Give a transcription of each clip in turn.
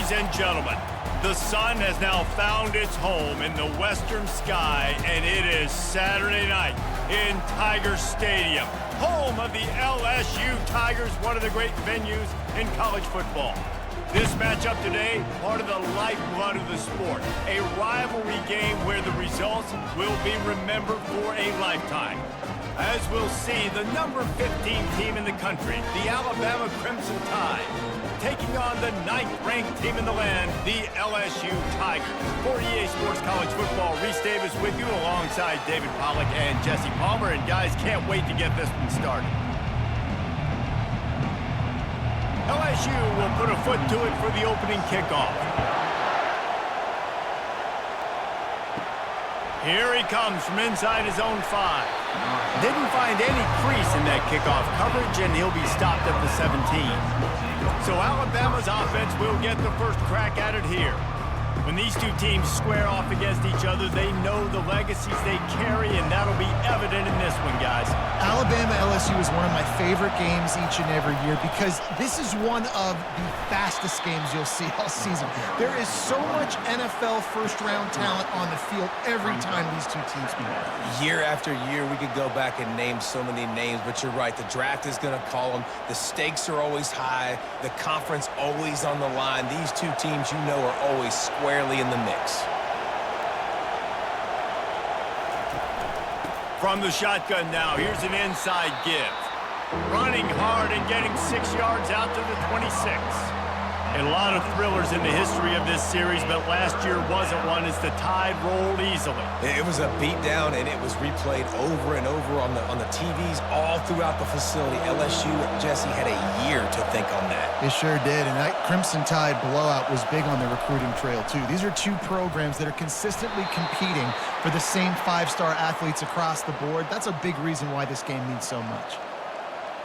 Ladies and gentlemen, the sun has now found its home in the western sky, and it is Saturday night in Tiger Stadium, home of the LSU Tigers, one of the great venues in college football. This matchup today, part of the lifeblood of the sport, a rivalry game where the results will be remembered for a lifetime. As we'll see, the number 15 team in the country, the Alabama Crimson Tide, taking on the 9th-ranked team in the land, the LSU Tigers. For EA Sports College Football, Reese Davis with you alongside David Pollack and Jesse Palmer. And guys, can't wait to get this one started. LSU will put a foot to it for the opening kickoff. Here he comes from inside his own 5. Didn't find any crease in that kickoff coverage, and he'll be stopped at the 17. So Alabama's offense will get the first crack at it here. When these two teams square off against each other, they know the legacies they carry, and that'll be evident in this one, guys. Alabama-LSU is one of my favorite games each and every year because this is one of the fastest games you'll see all season. There is so much NFL first-round talent on the field every time these two teams meet. Year after year, we could go back and name so many names, but you're right. The draft is going to call them. The stakes are always high. The conference always on the line. These two teams, you know, are always squarely in the mix. From the shotgun now, here's an inside give. Running hard and getting 6 yards out to the 26. A lot of thrillers in the history of this series, but last year wasn't one as the Tide rolled easily. It was a beatdown, and it was replayed over and over on the TVs all throughout the facility. LSU, Jesse, had a year to think on that. It sure did, and that Crimson Tide blowout was big on the recruiting trail, too. These are two programs that are consistently competing for the same 5-star athletes across the board. That's a big reason why this game means so much.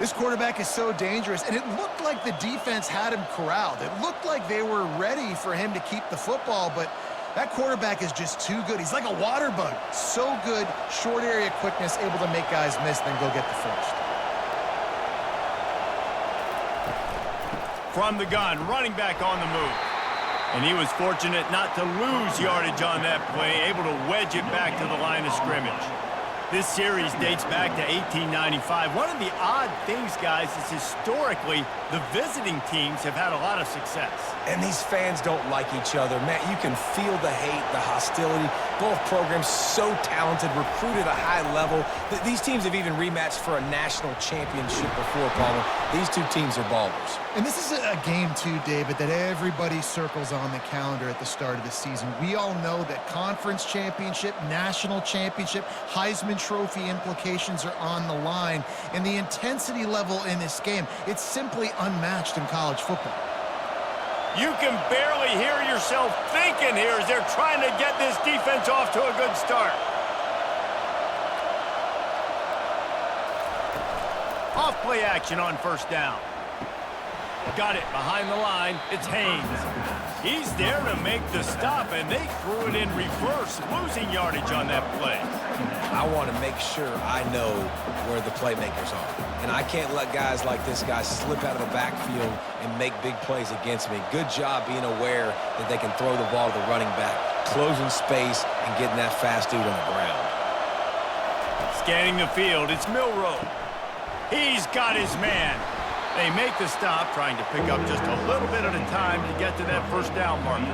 This quarterback is so dangerous, and it looked like the defense had him corralled. It looked like they were ready for him to keep the football, but that quarterback is just too good. He's like a water bug. So good, short area quickness, able to make guys miss, then go get the first. From the gun, running back on the move. And he was fortunate not to lose yardage on that play, able to wedge it back to the line of scrimmage. This series dates back to 1895. One of the odd things, guys, is historically the visiting teams have had a lot of success. And these fans don't like each other. Matt, you can feel the hate, the hostility. Both programs so talented, recruited at a high level. These teams have even rematched for a national championship before, Palmer. These two teams are ballers. And this is a game, too, David, that everybody circles on the calendar at the start of the season. We all know that conference championship, national championship, Heisman Trophy implications are on the line. And the intensity level in this game, it's simply unmatched in college football. You can barely hear yourself thinking here as they're trying to get this defense off to a good start. Off play action on first down. Got it behind the line. It's Haynes. He's there to make the stop, and they threw it in reverse, losing yardage on that play. I want to make sure I know where the playmakers are. And I can't let guys like this guy slip out of the backfield and make big plays against me. Good job being aware that they can throw the ball to the running back, closing space, and getting that fast dude on the ground. Scanning the field, it's Milroe. He's got his man. They make the stop, trying to pick up just a little bit at a time to get to that first down marker.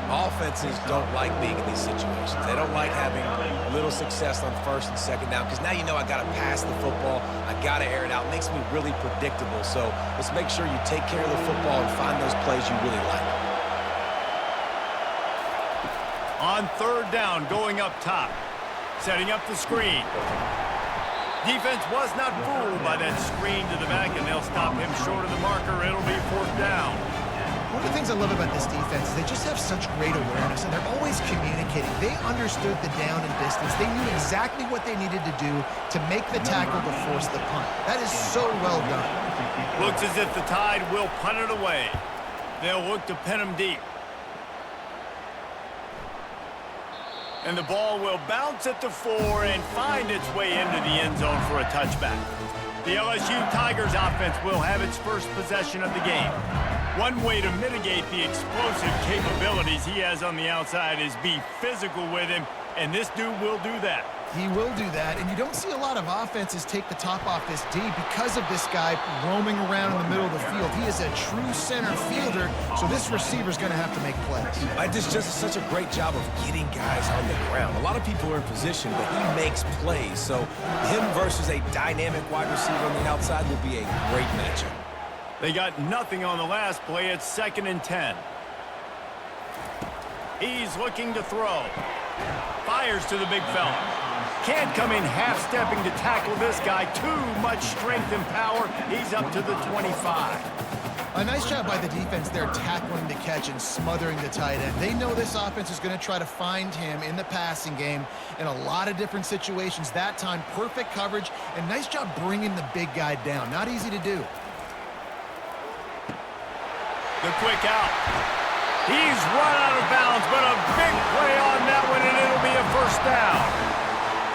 Offenses don't like being in these situations. They don't like having little success on first and second down because now you know I got to pass the football. I got to air it out. It makes me really predictable. So let's make sure you take care of the football and find those plays you really like. On third down, going up top. Setting up the screen. Defense was not fooled by that screen to the back, and they'll stop him short of the marker. It'll be fourth down. One of the things I love about this defense is they just have such great awareness, and they're always communicating. They understood the down and distance. They knew exactly what they needed to do to make the tackle to force the punt. That is so well done. Looks as if the Tide will punt it away. They'll look to pin him deep. And the ball will bounce at the 4 and find its way into the end zone for a touchback. The LSU Tigers offense will have its first possession of the game. One way to mitigate the explosive capabilities he has on the outside is be physical with him, and this dude will do that. He will do that, and you don't see a lot of offenses take the top off this D because of this guy roaming around in the middle of the field. He is a true center fielder, so this receiver's going to have to make plays. Just such a great job of getting guys on the ground. A lot of people are in position, but he makes plays, so him versus a dynamic wide receiver on the outside will be a great matchup. They got nothing on the last play. It's 2nd and 10. He's looking to throw. Fires to the big fella. Can't come in half-stepping to tackle this guy. Too much strength and power. He's up to the 25. A nice job by the defense there tackling the catch and smothering the tight end. They know this offense is going to try to find him in the passing game in a lot of different situations. That time, perfect coverage, and nice job bringing the big guy down. Not easy to do. The quick out. He's run out of bounds, but a big play on that one, and it'll be a first down.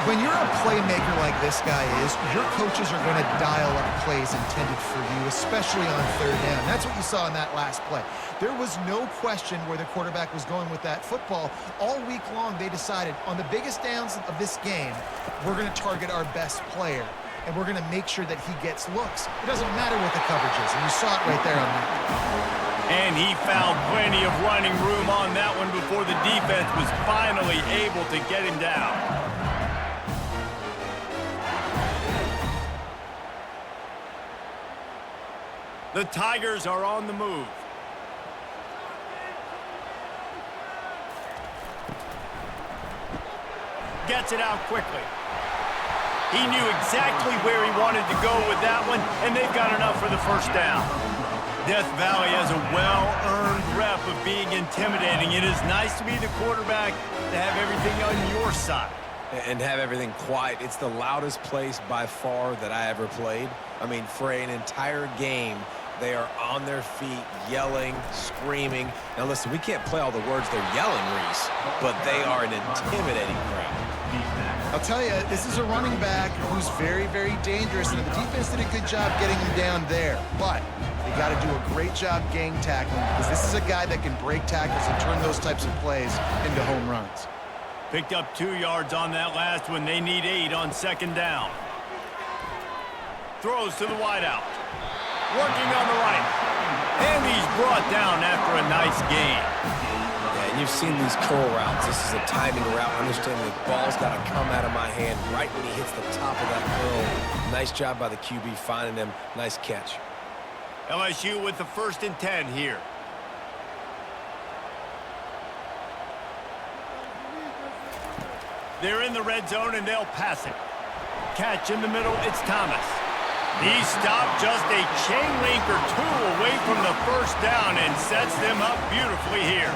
When you're a playmaker like this guy is, your coaches are going to dial up plays intended for you, especially on 3rd down. That's what you saw in that last play. There was no question where the quarterback was going with that football. All week long, they decided on the biggest downs of this game, we're going to target our best player, and we're going to make sure that he gets looks. It doesn't matter what the coverage is, and you saw it right there on that. And he found plenty of running room on that one before the defense was finally able to get him down. The Tigers are on the move. Gets it out quickly. He knew exactly where he wanted to go with that one, and they've got enough for the first down. Death Valley has a well-earned rep of being intimidating. It is nice to be the quarterback to have everything on your side. And have everything quiet. It's the loudest place by far that I ever played. I mean, for an entire game, they are on their feet, yelling, screaming. Now, listen, we can't play all the words they're yelling, Reese, but they are an intimidating crowd. I'll tell you, this is a running back who's very, very dangerous, and the defense did a good job getting him down there. But they got to do a great job gang tackling, because this is a guy that can break tackles and turn those types of plays into home runs. Picked up 2 yards on that last one. They need 8 on 2nd down. Throws to the wideout. Working on the right. And he's brought down after a nice gain. Yeah, and you've seen these curl routes. This is a timing route. Understanding the ball's got to come out of my hand right when he hits the top of that curl. Nice job by the QB finding him. Nice catch. LSU with the 1st and 10 here. They're in the red zone, and they'll pass it. Catch in the middle, it's Thomas. He stopped just a chain link or 2 away from the first down and sets them up beautifully here.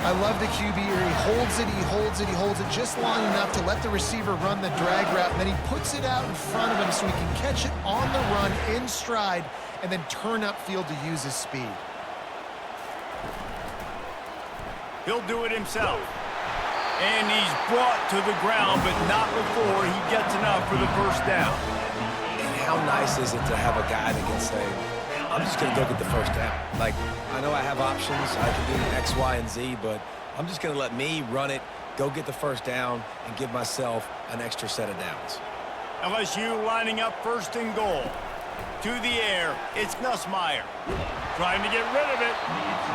I love the QB here. He holds it, he holds it, he holds it just long enough to let the receiver run the drag route, and then he puts it out in front of him so he can catch it on the run in stride and then turn upfield to use his speed. He'll do it himself. And he's brought to the ground, but not before he gets enough for the first down. And how nice is it to have a guy that can say, I'm just going to go get the first down. Like, I know I have options. I can do X, Y, and Z, but I'm just going to let me run it, go get the first down, and give myself an extra set of downs. LSU lining up 1st and goal. To the air, it's Nussmeier. Trying to get rid of it.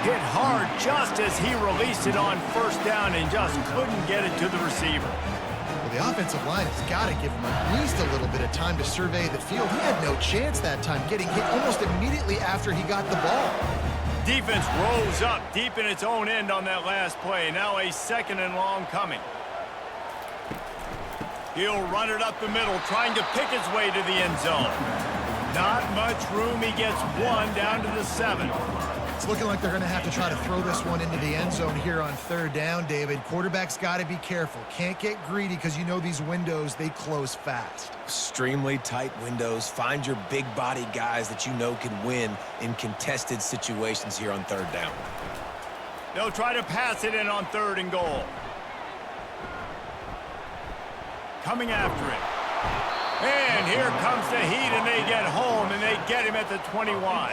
Hit hard just as he released it on 1st down and just couldn't get it to the receiver. Well, the offensive line has got to give him at least a little bit of time to survey the field. He had no chance that time, getting hit almost immediately after he got the ball. Defense rolls up deep in its own end on that last play. Now a 2nd and long coming. He'll run it up the middle, trying to pick his way to the end zone. Not much room. He gets 1 down to the 7. It's looking like they're going to have to try to throw this one into the end zone here on 3rd down, David. Quarterback's got to be careful. Can't get greedy because you know these windows, they close fast. Extremely tight windows. Find your big body guys that you know can win in contested situations here on 3rd down. They'll try to pass it in on 3rd and goal. Coming after it. And here comes the heat, and they get home, and they get him at the 21.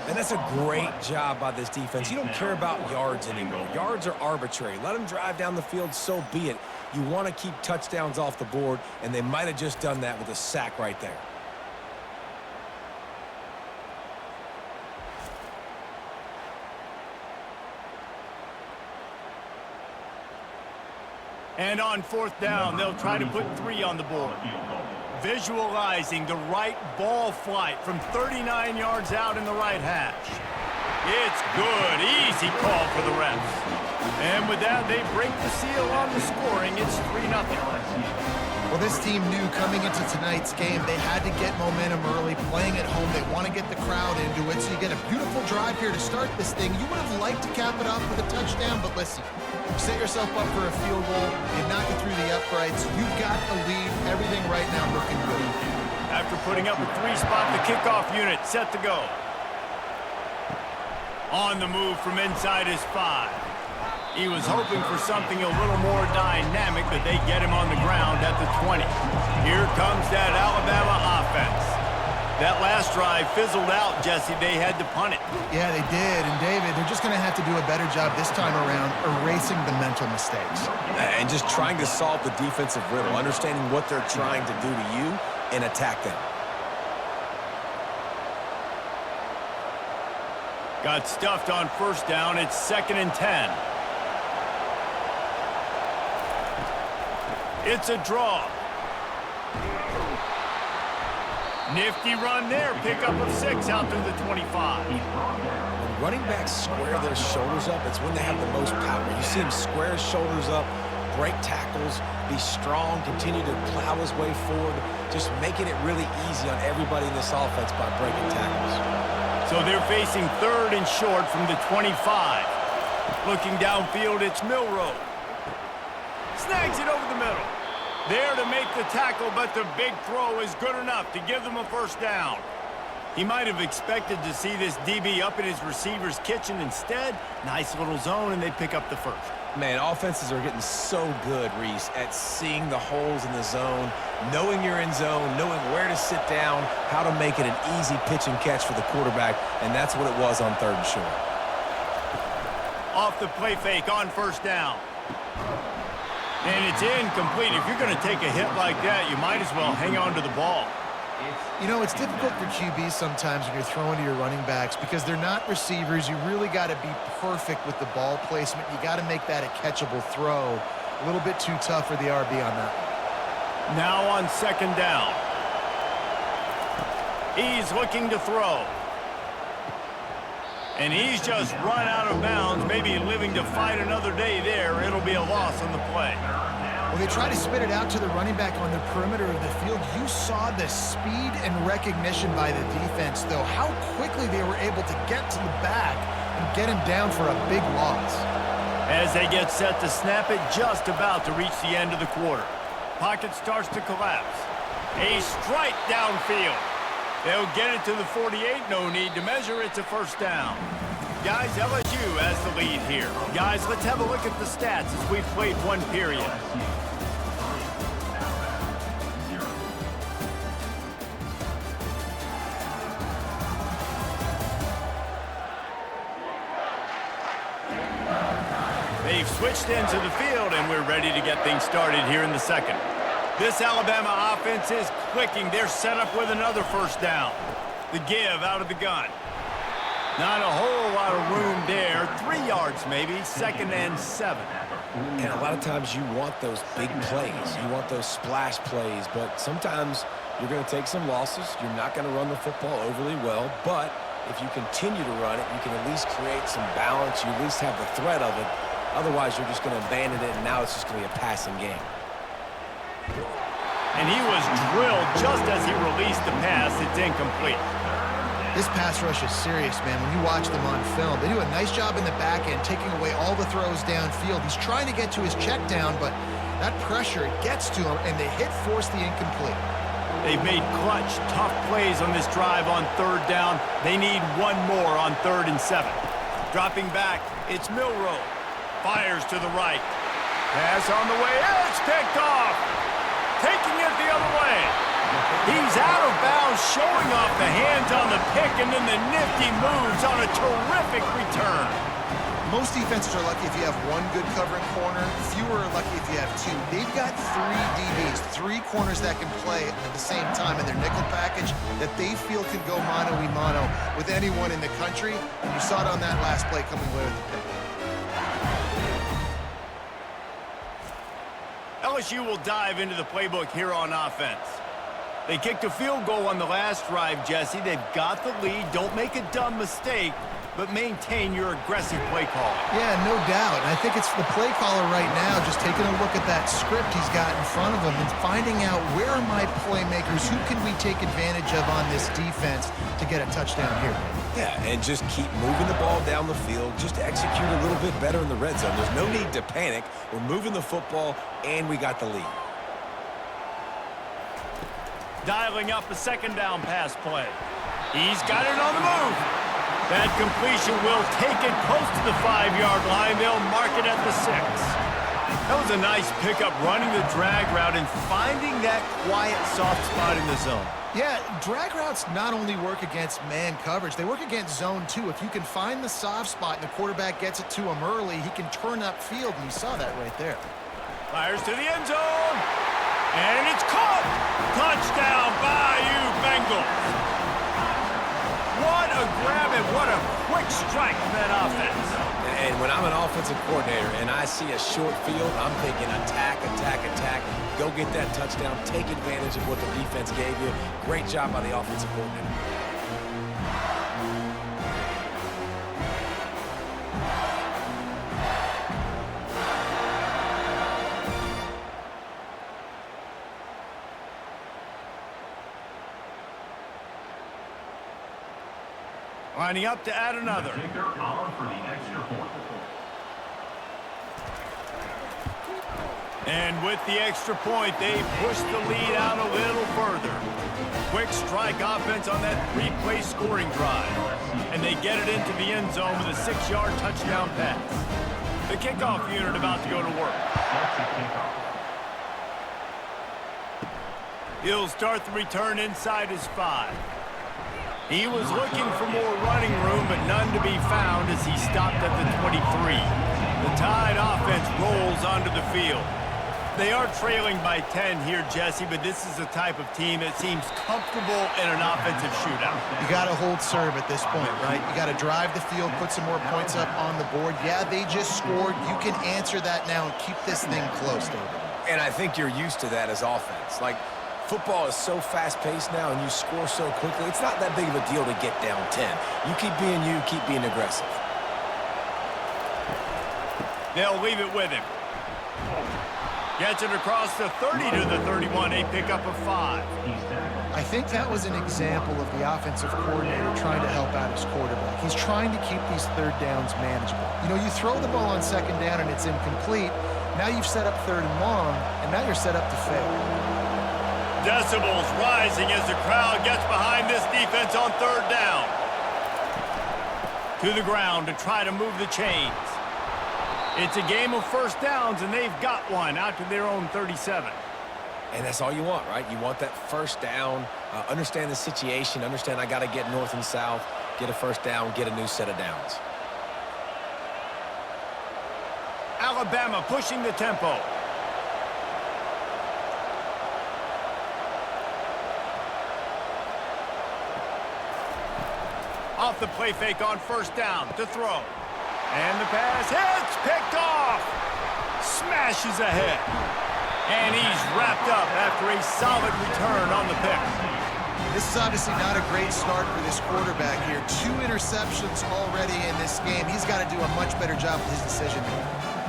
And that's a great job by this defense. You don't care about yards anymore. Yards are arbitrary. Let them drive down the field, so be it. You want to keep touchdowns off the board, and they might have just done that with a sack right there. And on 4th down, they'll try to put 3 on the board. Visualizing the right ball flight from 39 yards out in the right hash. It's good. Easy call for the refs. And with that, they break the seal on the scoring. It's 3-0. Well, this team knew coming into tonight's game they had to get momentum early, playing at home. They want to get the crowd into it, so you get a beautiful drive here to start this thing. You would have liked to cap it off with a touchdown, but listen, you set yourself up for a field goal, you knock it through the uprights, you've got a lead, everything right now looking good. After putting up a 3-spot, the kickoff unit set to go. On the move from inside his 5. He was hoping for something a little more dynamic, but they get him on the ground at the 20. Here comes that Alabama offense. That last drive fizzled out, Jesse. They had to punt it. Yeah, they did. And, David, they're just going to have to do a better job this time around erasing the mental mistakes. And just trying to solve the defensive riddle, understanding what they're trying to do to you and attack them. Got stuffed on 1st down. It's 2nd and 10. It's a draw. Nifty run there. Pickup of 6 out through the 25. When running backs square their shoulders up, it's when they have the most power. You see him square his shoulders up, break tackles, be strong, continue to plow his way forward, just making it really easy on everybody in this offense by breaking tackles. So they're facing 3rd and short from the 25. Looking downfield, it's Milroe. Snags it over the middle. There to make the tackle, but the big throw is good enough to give them a 1st down. He might have expected to see this DB up in his receiver's kitchen. Instead, nice little zone, and they pick up the 1st. Man, offenses are getting so good, Reese, at seeing the holes in the zone, knowing you're in zone, knowing where to sit down, how to make it an easy pitch and catch for the quarterback, and that's what it was on 3rd and short. Off the play fake on 1st down. And it's incomplete. If you're going to take a hit like that, you might as well hang on to the ball. You know, it's difficult for QBs sometimes when you're throwing to your running backs because they're not receivers. You really got to be perfect with the ball placement. You got to make that a catchable throw. A little bit too tough for the RB on that. Now on 2nd down. He's looking to throw. And he's just run out of bounds, maybe living to fight another day there. It'll be a loss on the play. When they try to spit it out to the running back on the perimeter of the field, you saw the speed and recognition by the defense, though, how quickly they were able to get to the back and get him down for a big loss. As they get set to snap it, just about to reach the end of the quarter. Pocket starts to collapse. A strike downfield. They'll get it to the 48, no need to measure, it's a 1st down. Guys, LSU has the lead here. Guys, let's have a look at the stats as we've played 1 period. They've switched into the field, and we're ready to get things started here in the 2nd. This Alabama offense is clicking. They're set up with another 1st down. The give out of the gun. Not a whole lot of room there. 3 yards maybe. 2nd and 7. And a lot of times you want those big plays. You want those splash plays. But sometimes you're going to take some losses. You're not going to run the football overly well. But if you continue to run it, you can at least create some balance. You at least have the threat of it. Otherwise, you're just going to abandon it, and now it's just going to be a passing game. And he was drilled just as he released the pass. It's incomplete. This pass rush is serious, man. When you watch them on film, they do a nice job in the back end, taking away all the throws downfield. He's trying to get to his check down, but that pressure gets to him, and the hit forced the incomplete. They've made clutch, tough plays on this drive on 3rd down. They need 1 more on 3rd and 7. Dropping back, it's Milroe. Fires to the right. Pass on the way. It's picked off. Taking it the other way. He's out of bounds showing off the hands on the pick and then the nifty moves on a terrific return. Most defenses are lucky if you have one good covering corner. Fewer are lucky if you have two. They've got three DBs, three corners that can play at the same time in their nickel package that they feel can go mano-a-mano with anyone in the country. And you saw it on that last play coming away with the pick. LSU will dive into the playbook here on offense. They kicked a field goal on the last drive, Jesse. They've got the lead. Don't make a dumb mistake, but maintain your aggressive play call. Yeah, no doubt. And I think it's the play caller right now just taking a look at that script he's got in front of him and finding out where are my playmakers, who can we take advantage of on this defense to get a touchdown here. Yeah, and just keep moving the ball down the field. Just execute a little bit better in the red zone. There's no need to panic. We're moving the football, and we got the lead. Dialing up a second down pass play. He's got it on the move. That completion will take it close to the 5-yard line. They'll mark it at the 6. That was a nice pickup running the drag route and finding that quiet, soft spot in the zone. Yeah, drag routes not only work against man coverage, they work against zone too. If you can find the soft spot and the quarterback gets it to him early, he can turn upfield, and you saw that right there. Fires to the end zone, and it's caught! Touchdown, Bayou Bengals! What a grab and what a quick strike from that offense. And when I'm an offensive coordinator and I see a short field, I'm thinking attack, attack, attack. Go get that touchdown. Take advantage of what the defense gave you. Great job by the offensive coordinator. Lining up to add another. And with the extra point, they push the lead out a little further. Quick strike offense on that 3-play scoring drive. And they get it into the end zone with a 6-yard touchdown pass. The kickoff unit about to go to work. He'll start the return inside his 5. He was looking for more running room, but none to be found as he stopped at the 23. The Tide offense rolls onto the field. They are trailing by 10 here, Jesse, but this is the type of team that seems comfortable in an offensive shootout. You got to hold serve at this point, right? You got to drive the field, put some more points up on the board. Yeah, they just scored. You can answer that now and keep this thing close, David. And I think you're used to that as offense. Like, football is so fast-paced now, and you score so quickly. It's not that big of a deal to get down 10. You keep being aggressive. They'll leave it with him. Gets it across the 30 to the 31, a pickup of 5. I think that was an example of the offensive coordinator trying to help out his quarterback. He's trying to keep these third downs manageable. You know, you throw the ball on second down and it's incomplete. Now you've set up third and long, and now you're set up to fail. Decibels rising as the crowd gets behind this defense on third down. To the ground to try to move the chains. It's a game of first downs, and they've got one out to their own 37. And that's all you want, right? You want that first down, understand the situation, understand I got to get north and south, get a first down, get a new set of downs. Alabama pushing the tempo. Off the play fake on first down to throw. And the pass hits, picked off. Smashes ahead. And he's wrapped up after a solid return on the pick. This is obviously not a great start for this quarterback here. 2 interceptions already in this game. He's got to do a much better job with his decision making.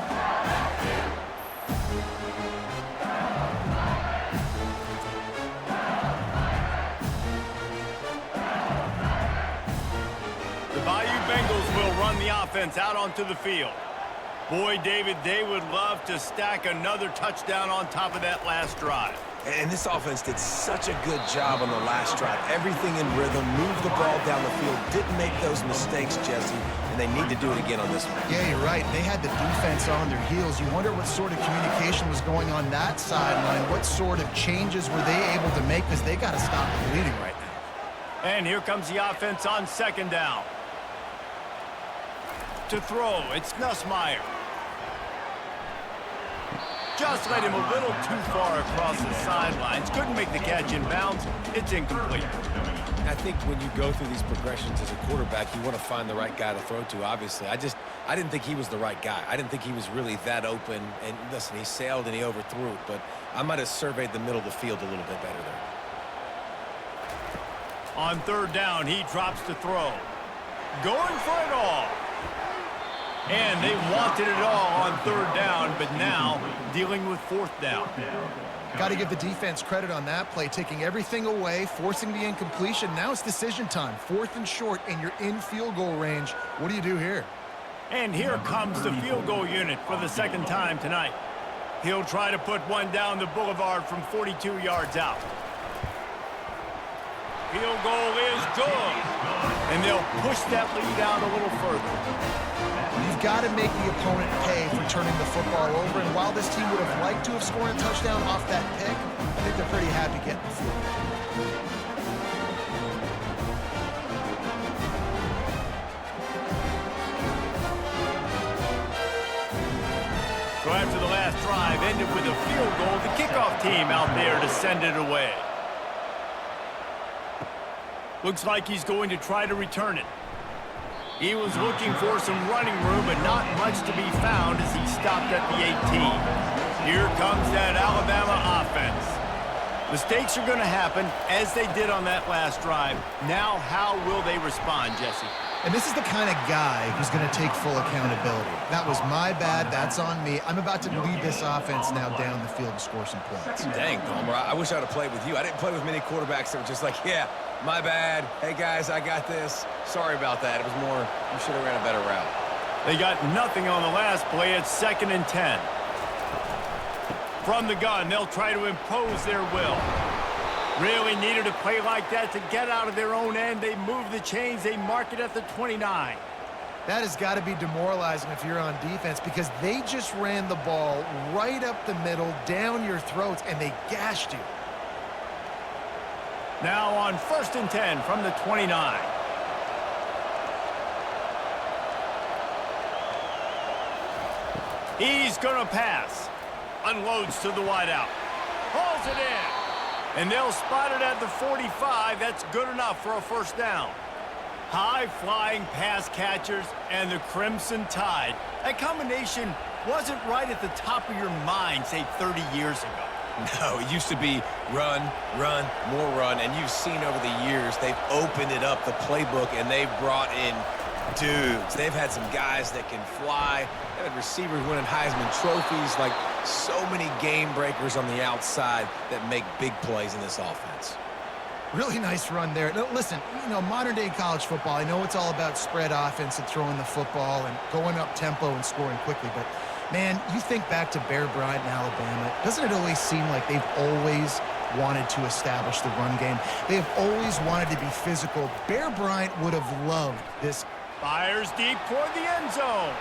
The offense out onto the field. Boy, David, they would love to stack another touchdown on top of that last drive. And this offense did such a good job on the last drive. Everything in rhythm, moved the ball down the field, didn't make those mistakes, Jesse, and they need to do it again on this one. Yeah, you're right. They had the defense on their heels. You wonder what sort of communication was going on that sideline. What sort of changes were they able to make, because they got to stop the bleeding right now. And here comes the offense on second down. To throw, it's Nussmeier. Just led him a little too far across the sidelines. Couldn't make the catch in bounds. It's incomplete. I think when you go through these progressions as a quarterback, you want to find the right guy to throw to, obviously. I didn't think he was the right guy. I didn't think he was really that open. And listen, he sailed and he overthrew it, but I might have surveyed the middle of the field a little bit better there. On third down, he drops to throw. Going for it all. And they wanted it all on third down, but now dealing with fourth down. Got to give the defense credit on that play, taking everything away, forcing the incompletion. Now it's decision time. 4th and short, and you're in field goal range. What do you do here? And here comes the field goal unit for the second time tonight. He'll try to put one down the boulevard from 42 yards out. Field goal is good. And they'll push that lead out a little further. You've got to make the opponent pay for turning the football over. And while this team would have liked to have scored a touchdown off that pick, I think they're pretty happy getting the field goal. So after the last drive ended with a field goal, the kickoff team out there to send it away. Looks like he's going to try to return it. He was looking for some running room, but not much to be found as he stopped at the 18. Here comes that Alabama offense. Mistakes are going to happen, as they did on that last drive. Now, how will they respond, Jesse? And this is the kind of guy who's going to take full accountability. That was my bad. That's on me. I'm about to lead this offense now down the field and score some points. Dang, Palmer, I wish I would have played with you. I didn't play with many quarterbacks that were just like, yeah, my bad. Hey, guys, I got this. Sorry about that. It was more, you should have ran a better route. They got nothing on the last play. It's 2nd and 10. From the gun, they'll try to impose their will. Really needed a play like that to get out of their own end. They move the chains. They mark it at the 29. That has got to be demoralizing if you're on defense because they just ran the ball right up the middle, down your throats, and they gashed you. Now on 1st and 10 from the 29. He's going to pass. Unloads to the wideout. Hauls it in. And they'll spot it at the 45. That's good enough for a first down. High-flying pass catchers and the Crimson Tide. That combination wasn't right at the top of your mind, say, 30 years ago. No, it used to be run, run, more run. And you've seen over the years, they've opened it up, the playbook, and they've brought in dudes. They've had some guys that can fly. They've had receivers winning Heisman trophies, like so many game breakers on the outside that make big plays in this offense. Really nice run there. Now, listen, you know, modern-day college football, I know it's all about spread offense and throwing the football and going up tempo and scoring quickly, but, man, you think back to Bear Bryant in Alabama, doesn't it always seem like they've always wanted to establish the run game? They've always wanted to be physical. Bear Bryant would have loved this. Fires deep toward the end zone.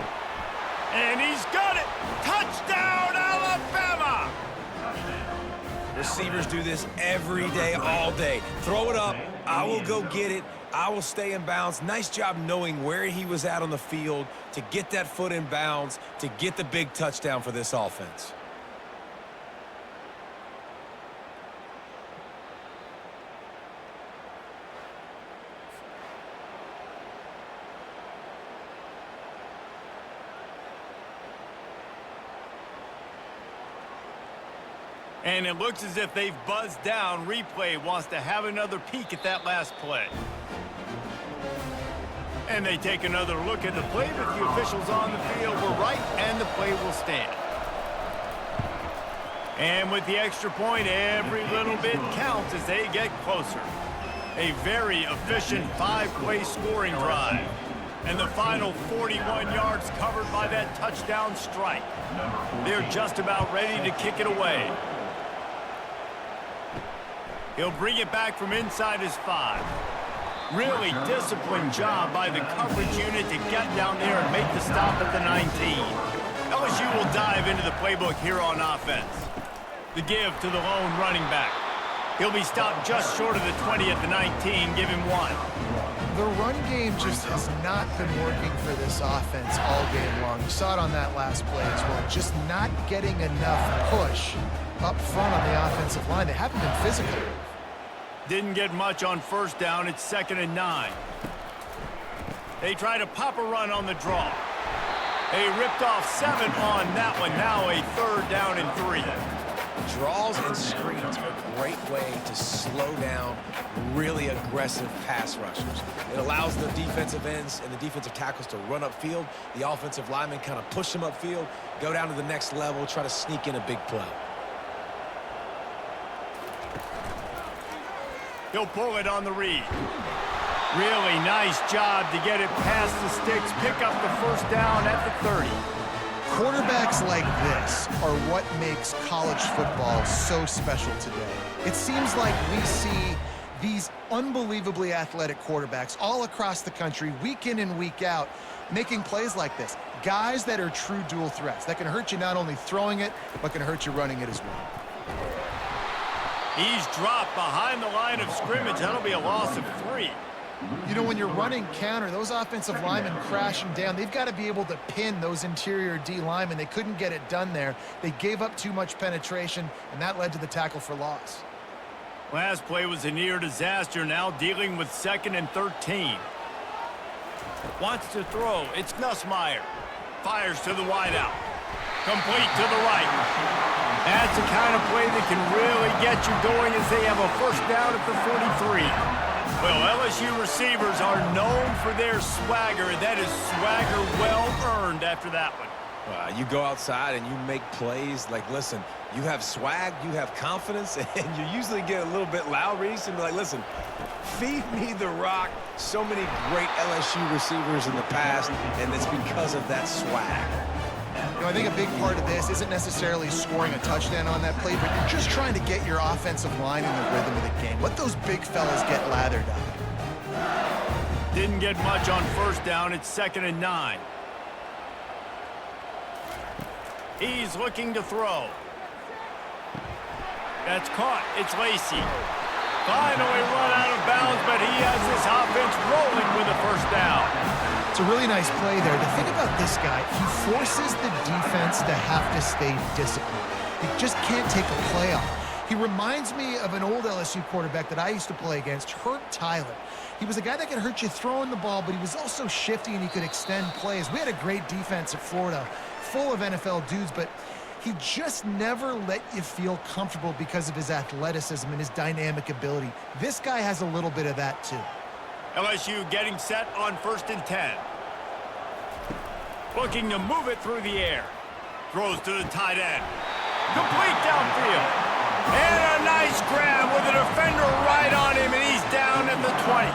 And he's got it. Touchdown, Alabama! Receivers do this every day, all day. Throw it up. I will go get it. I will stay in bounds. Nice job knowing where he was at on the field to get that foot in bounds, to get the big touchdown for this offense. And it looks as if they've buzzed down. Replay wants to have another peek at that last play. And they take another look at the play, but the officials on the field were right, and the play will stand. And with the extra point, every little bit counts as they get closer. A very efficient 5-play scoring drive. And the final 41 yards covered by that touchdown strike. They're just about ready to kick it away. He'll bring it back from inside his 5. Really disciplined job by the coverage unit to get down there and make the stop at the 19. LSU will dive into the playbook here on offense. The give to the lone running back. He'll be stopped just short of the 20 at the 19. Give him 1. The run game just has not been working for this offense all game long. You saw it on that last play as well. Just not getting enough push up front on the offensive line. They haven't been physical. Didn't get much on first down. It's 2nd and 9. They try to pop a run on the draw. They ripped off 7 on that one. Now a 3rd down and 3. Draws and screens are a great way to slow down really aggressive pass rushers. It allows the defensive ends and the defensive tackles to run upfield. The offensive linemen kind of push them upfield, go down to the next level, try to sneak in a big play. He'll pull it on the read. Really nice job to get it past the sticks, pick up the 1st down at the 30. Quarterbacks like this are what makes college football so special today. It seems like we see these unbelievably athletic quarterbacks all across the country, week in and week out, making plays like this. Guys that are true dual threats, that can hurt you not only throwing it, but can hurt you running it as well. He's dropped behind the line of scrimmage. That'll be a loss of 3. You know, when you're running counter, those offensive linemen crashing down, they've got to be able to pin those interior D linemen. They couldn't get it done there. They gave up too much penetration, and that led to the tackle for loss. Last play was a near disaster, now dealing with 2nd and 13. Wants to throw. It's Nussmeier. Fires to the wideout. Complete to the right. That's the kind of play that can really get you going as they have a 1st down at the 43. Well, LSU receivers are known for their swagger. That is swagger well earned after that one. You go outside and you make plays. Like, listen, you have swag, you have confidence, and you usually get a little bit loud, Reese, and be like, listen, feed me the rock. So many great LSU receivers in the past, and it's because of that swag. You know, I think a big part of this isn't necessarily scoring a touchdown on that play, but you're just trying to get your offensive line in the rhythm of the game. Let those big fellas get lathered up. Didn't get much on 1st down. It's 2nd and 9. He's looking to throw. That's caught. It's Lacey. Finally run out of bounds, but he has this offense rolling with a 1st down. It's a really nice play there. The thing about this guy, he forces the defense to have to stay disciplined. He just can't take a play off. He reminds me of an old LSU quarterback that I used to play against, Herb Tyler. He was a guy that could hurt you throwing the ball, but he was also shifty and he could extend plays. We had a great defense at Florida, full of NFL dudes, but he just never let you feel comfortable because of his athleticism and his dynamic ability. This guy has a little bit of that too. LSU getting set on 1st and 10. Looking to move it through the air. Throws to the tight end. Complete downfield. And a nice grab with a defender right on him, and he's down at the 20.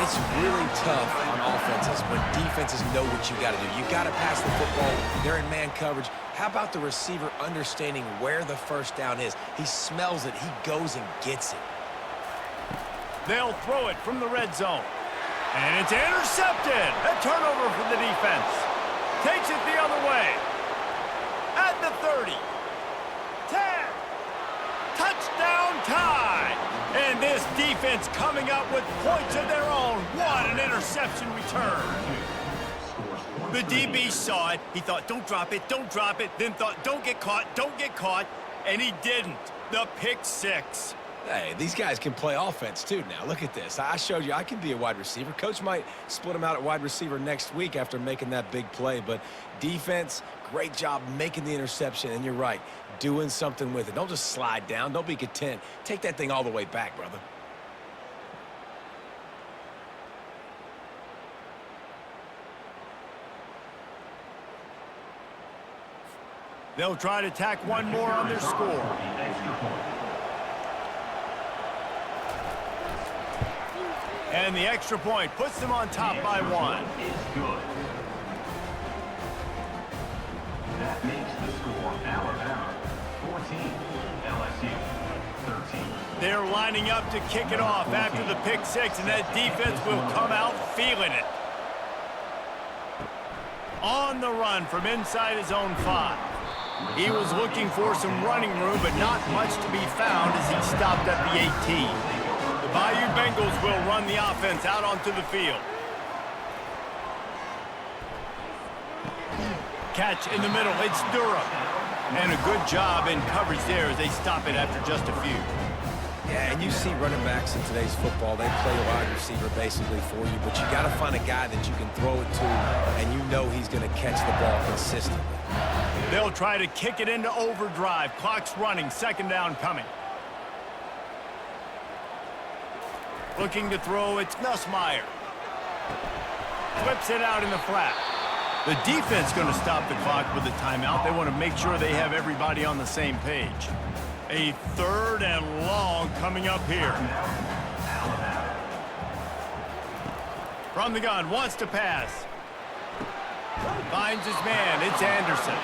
It's really tough on offenses when defenses know what you got to do. You got to pass the football. They're in man coverage. How about the receiver understanding where the 1st down is? He smells it. He goes and gets it. They'll throw it from the red zone. And it's intercepted. A turnover for the defense. Takes it the other way. At the 30. 10. Touchdown tie. And this defense coming up with points of their own. What an interception return. The DB saw it. He thought, don't drop it, don't drop it. Then thought, don't get caught. And he didn't. The pick 6. Hey, these guys can play offense, too, now. Look at this. I showed you I can be a wide receiver. Coach might split him out at wide receiver next week after making that big play. But defense, great job making the interception. And you're right, doing something with it. Don't just slide down. Don't be content. Take that thing all the way back, brother. They'll try to tack one more on their score. And the extra point puts them on top by 1. That makes the score Alabama 14, LSU 13. They're lining up to kick it off after the pick 6, and that defense will come out feeling it. On the run from inside his own 5. He was looking for some running room, but not much to be found as he stopped at the 18. The Bayou Bengals will run the offense out onto the field. Catch in the middle, it's Durham. And a good job in coverage there as they stop it after just a few. Yeah, and you see running backs in today's football, they play wide receiver basically for you, but you got to find a guy that you can throw it to, and you know he's going to catch the ball consistently. They'll try to kick it into overdrive. Clock's running, second down coming. Looking to throw, it's Nussmeier. Flips it out in the flat. The defense going to stop the clock with a timeout. They want to make sure they have everybody on the same page. A third and long coming up here. From the gun, wants to pass. Finds his man, it's Anderson.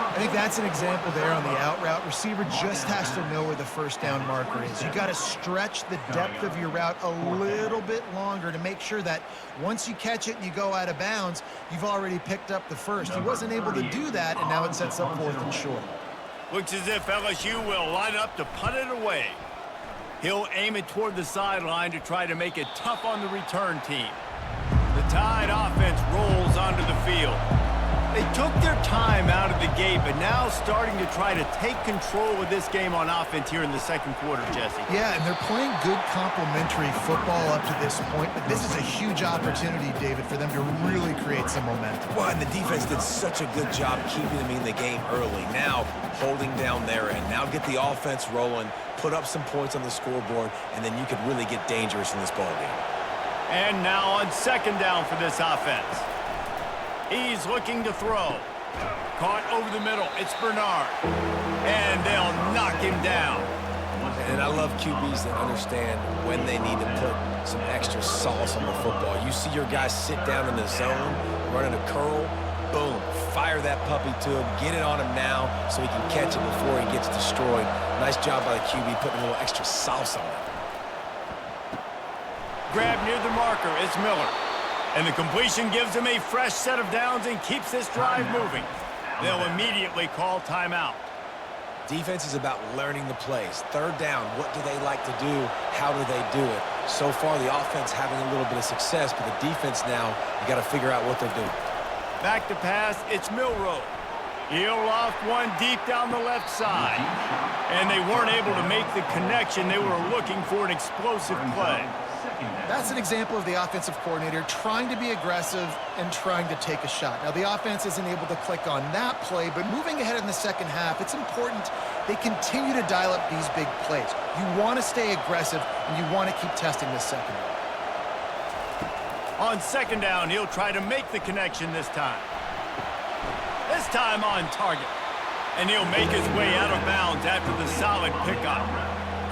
I think that's an example there on the out route. Receiver just has to know where the first down marker is. You got to stretch the depth of your route a little bit longer to make sure that once you catch it and you go out of bounds, you've already picked up the first. He wasn't able to do that, and now it sets up 4th and short. Looks as if LSU will line up to punt it away. He'll aim it toward the sideline to try to make it tough on the return team. The Tide offense rolls onto the field. They took their time out of the gate, but now starting to try to take control of this game on offense here in the second quarter, Jesse. Yeah, and they're playing good complementary football up to this point, but this is a huge opportunity, David, for them to really create some momentum. Well, and the defense did such a good job keeping them in the game early. Now, holding down their end. Now get the offense rolling, put up some points on the scoreboard, and then you could really get dangerous in this ball game. And now on second down for this offense. He's looking to throw. Caught over the middle. It's Bernard. And they'll knock him down. And I love QBs that understand when they need to put some extra sauce on the football. You see your guys sit down in the zone, running a curl, boom, fire that puppy to him, get it on him now so he can catch it before he gets destroyed. Nice job by the QB putting a little extra sauce on it. Grab near the marker. It's Miller. And the completion gives him a fresh set of downs and keeps this drive moving. They'll immediately call timeout. Defense is about learning the plays. Third down, what do they like to do? How do they do it? So far, the offense having a little bit of success, but the defense now, you got to figure out what they're doing. Back to pass, it's Milroe. He'll loft one deep down the left side. And they weren't able to make the connection. They were looking for an explosive play. That's an example of the offensive coordinator trying to be aggressive and trying to take a shot. Now, the offense isn't able to click on that play, but moving ahead in the second half, it's important they continue to dial up these big plays. You want to stay aggressive, and you want to keep testing this second. On second down, he'll try to make the connection this time. This time on target. And he'll make his way out of bounds after the solid pickup.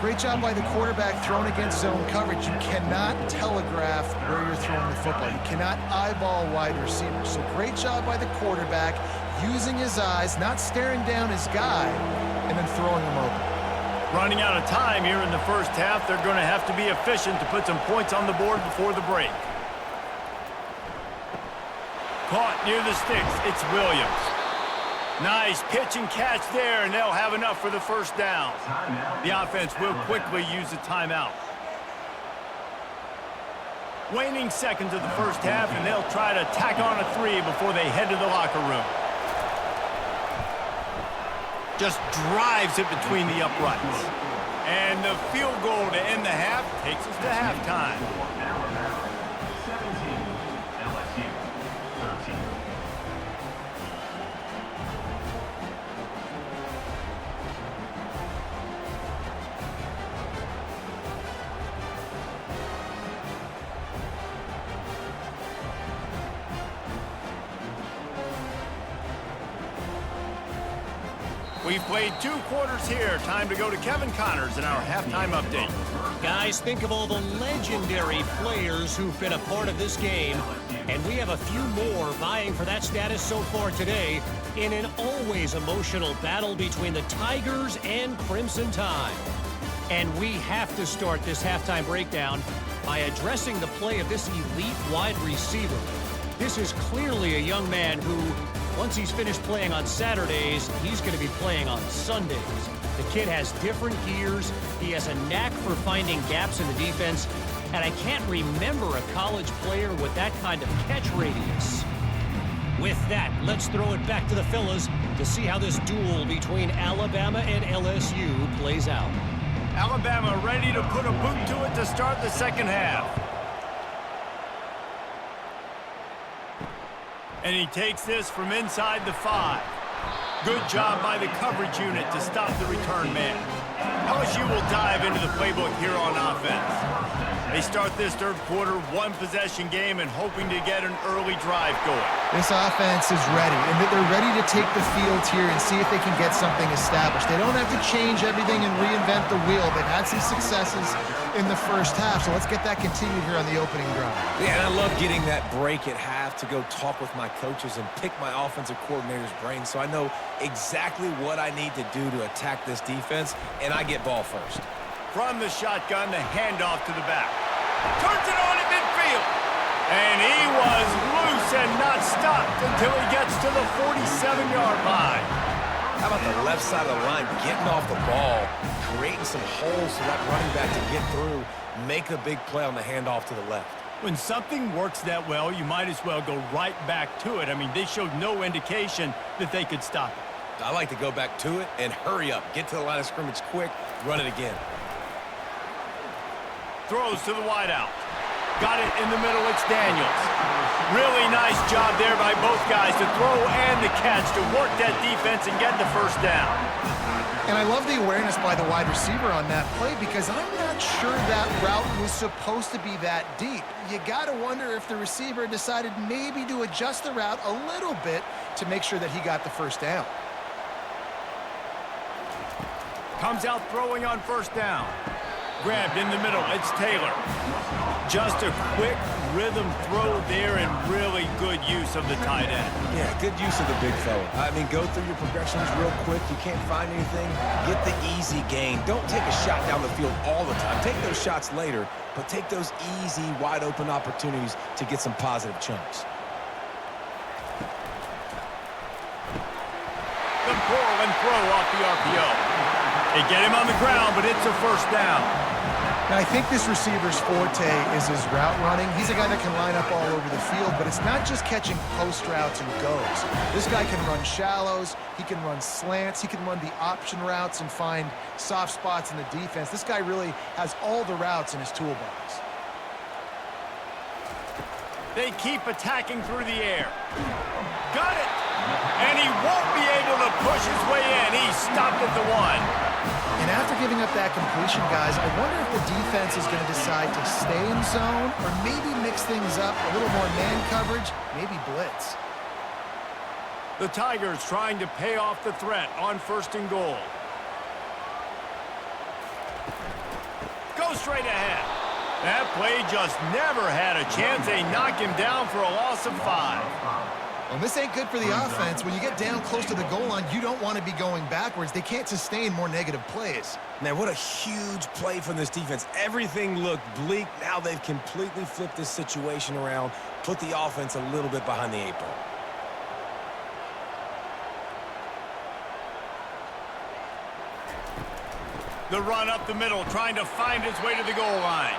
Great job by the quarterback thrown against zone coverage. You cannot telegraph where you're throwing the football. You cannot eyeball wide receivers. So great job by the quarterback using his eyes, not staring down his guy, and then throwing him open. Running out of time here in the first half. They're going to have to be efficient to put some points on the board before the break. Caught near the sticks. It's Williams. Nice pitch and catch there, and they'll have enough for the first down. The offense will quickly use a timeout. Waning seconds of the first half, and they'll try to tack on a 3 before they head to the locker room. Just drives it between the uprights. And the field goal to end the half takes us to halftime. 17, LSU, 13. We've played 2 quarters here. Time to go to Kevin Connors in our halftime update. Guys, think of all the legendary players who've been a part of this game, and we have a few more vying for that status so far today in an always emotional battle between the Tigers and Crimson Tide. And we have to start this halftime breakdown by addressing the play of this elite wide receiver. This is clearly a young man who Once he's finished playing on Saturdays, he's going to be playing on Sundays. The kid has different gears. He has a knack for finding gaps in the defense. And I can't remember a college player with that kind of catch radius. With that, let's throw it back to the fellas to see how this duel between Alabama and LSU plays out. Alabama ready to put a boot to it to start the second half. And he takes this from inside the 5. Good job by the coverage unit to stop the return man. LSU will dive into the playbook here on offense. They start this third quarter one-possession game and hoping to get an early drive going. This offense is ready, and they're ready to take the field here and see if they can get something established. They don't have to change everything and reinvent the wheel. They've had some successes in the first half, so let's get that continued here on the opening drive. Yeah, and I love getting that break at half to go talk with my coaches and pick my offensive coordinator's brain so I know exactly what I need to do to attack this defense, and I get ball first. From the shotgun, the handoff to the back. Turns it on in midfield. And he was loose and not stopped until he gets to the 47-yard line. How about the left side of the line getting off the ball, creating some holes so that running back to get through, make a big play on the handoff to the left. When something works that well, you might as well go right back to it. I mean, they showed no indication that they could stop it. I like to go back to it and hurry up. Get to the line of scrimmage quick, run it again. Throws to the wideout. Got it in the middle, it's Daniels. Really nice job there by both guys to throw and the catch to work that defense and get the first down. And I love the awareness by the wide receiver on that play because I'm not sure that route was supposed to be that deep. You got to wonder if the receiver decided maybe to adjust the route a little bit to make sure that he got the first down. Comes out throwing on first down. Grabbed in the middle, it's Taylor. Just a quick rhythm throw there and really good use of the tight end. Yeah, good use of the big fella. I mean, go through your progressions real quick. You can't find anything, get the easy gain. Don't take a shot down the field all the time. Take those shots later, but take those easy, wide-open opportunities to get some positive chunks. The pull and throw off the RPO. They get him on the ground, but it's a first down. Now, I think this receiver's forte is his route running. He's a guy that can line up all over the field, but it's not just catching post routes and goes. This guy can run shallows, he can run slants, he can run the option routes and find soft spots in the defense. This guy really has all the routes in his toolbox. They keep attacking through the air. Got it! And he won't be able to push his way in. He stopped at the 1. And after giving up that completion, guys, I wonder if the defense is going to decide to stay in zone or maybe mix things up, a little more man coverage, maybe blitz. The Tigers trying to pay off the threat on first and goal. Go straight ahead. That play just never had a chance. They knock him down for a loss of 5. Well, this ain't good for the offense. When you get down close to the goal line, you don't want to be going backwards. They can't sustain more negative plays. Man, what a huge play from this defense. Everything looked bleak. Now they've completely flipped this situation around, put the offense a little bit behind the 8 ball. The run up the middle, trying to find his way to the goal line.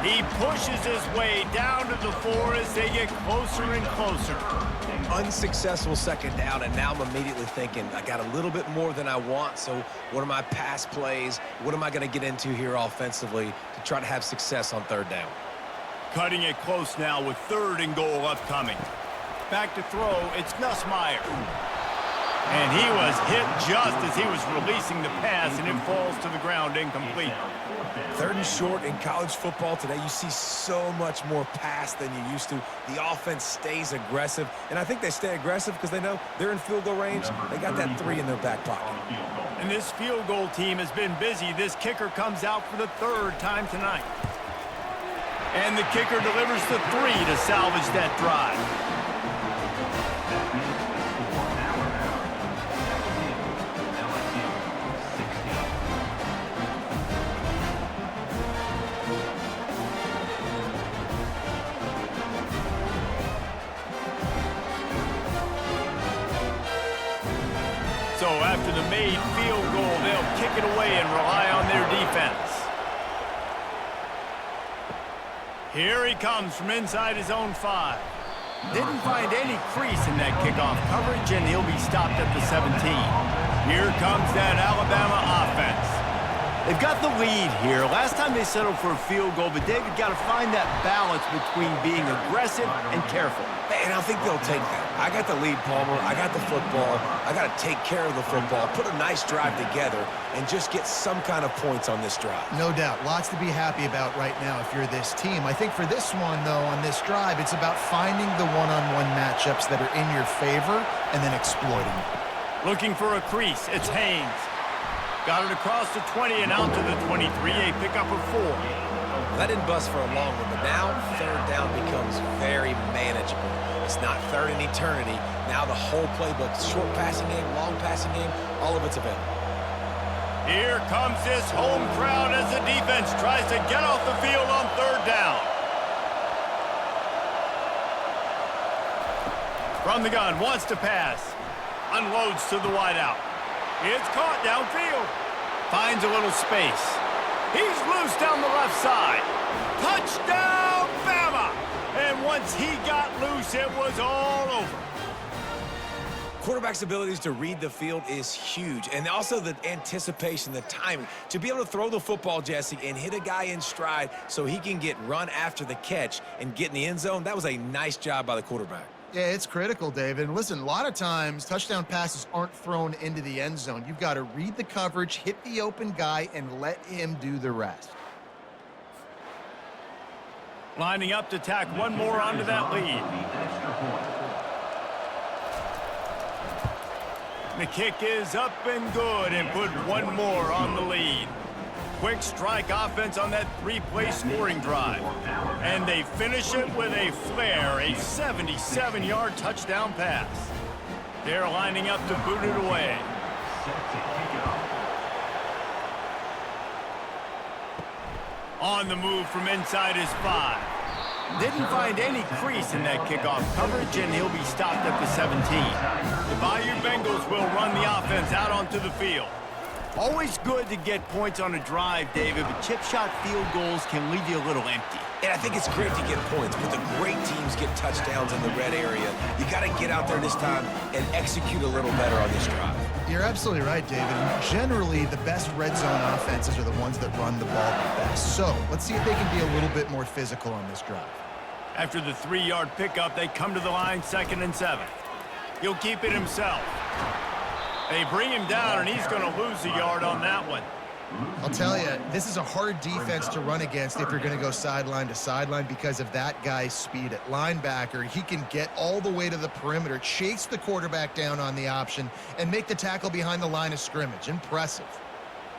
He pushes his way down to the 4 as they get closer and closer. Unsuccessful second down, and now I'm immediately thinking, I got a little bit more than I want, so what are my pass plays? What am I going to get into here offensively to try to have success on third down? Cutting it close now with third and goal upcoming. Back to throw, it's Nussmeier. And he was hit just as he was releasing the pass, and it falls to the ground incomplete. Third and short in college football today, you see so much more pass than you used to. The offense stays aggressive, and I think they stay aggressive because they know they're in field goal range. They got that 3 in their back pocket. And this field goal team has been busy. This kicker comes out for the 3rd time tonight. And the kicker delivers the 3 to salvage that drive. So after the made field goal, they'll kick it away and rely on their defense. Here he comes from inside his own 5. Didn't find any crease in that kickoff coverage, and he'll be stopped at the 17. Here comes that Alabama offense. They've got the lead here. Last time they settled for a field goal, but David got to find that balance between being aggressive and careful. And I think they'll take that. I got the lead, Palmer. I got the football. I got to take care of the football, put a nice drive together, and just get some kind of points on this drive. No doubt. Lots to be happy about right now if you're this team. I think for this one, though, on this drive, it's about finding the one-on-one matchups that are in your favor and then exploiting them. Looking for a crease. It's Haynes. Got it across the 20 and out to the 23, a pickup of 4. That didn't bust for a long one, but now third down becomes very manageable. It's not third in eternity. Now the whole playbook, short passing game, long passing game, all of it's available. Here comes this home crowd as the defense tries to get off the field on third down. From the gun, wants to pass. Unloads to the wideout. It's caught downfield. Finds a little space. He's loose down the left side. Touchdown, Bama! And once he got loose, it was all over. Quarterback's abilities to read the field is huge, and also the anticipation, the timing. To be able to throw the football, Jesse, and hit a guy in stride so he can get run after the catch and get in the end zone, that was a nice job by the quarterback. Yeah, it's critical, David. And listen, a lot of times, touchdown passes aren't thrown into the end zone. You've got to read the coverage, hit the open guy, and let him do the rest. Lining up to tack one more onto that lead. The kick is up and good and put one more on the lead. Quick strike offense on that 3-play scoring drive. And they finish it with a flair, a 77-yard touchdown pass. They're lining up to boot it away. On the move from inside his 5. Didn't find any crease in that kickoff coverage, and he'll be stopped at the 17. The Bayou Bengals will run the offense out onto the field. Always good to get points on a drive, David, but chip shot field goals can leave you a little empty. And I think it's great to get points, but the great teams get touchdowns in the red area. You got to get out there this time and execute a little better on this drive. You're absolutely right, David. Generally, the best red zone offenses are the ones that run the ball the best. So let's see if they can be a little bit more physical on this drive. After the 3-yard pickup, they come to the line 2nd and 7. He'll keep it himself. They bring him down, and he's going to lose a yard on that one. I'll tell you, this is a hard defense to run against if you're going to go sideline to sideline because of that guy's speed at linebacker. He can get all the way to the perimeter, chase the quarterback down on the option, and make the tackle behind the line of scrimmage. Impressive.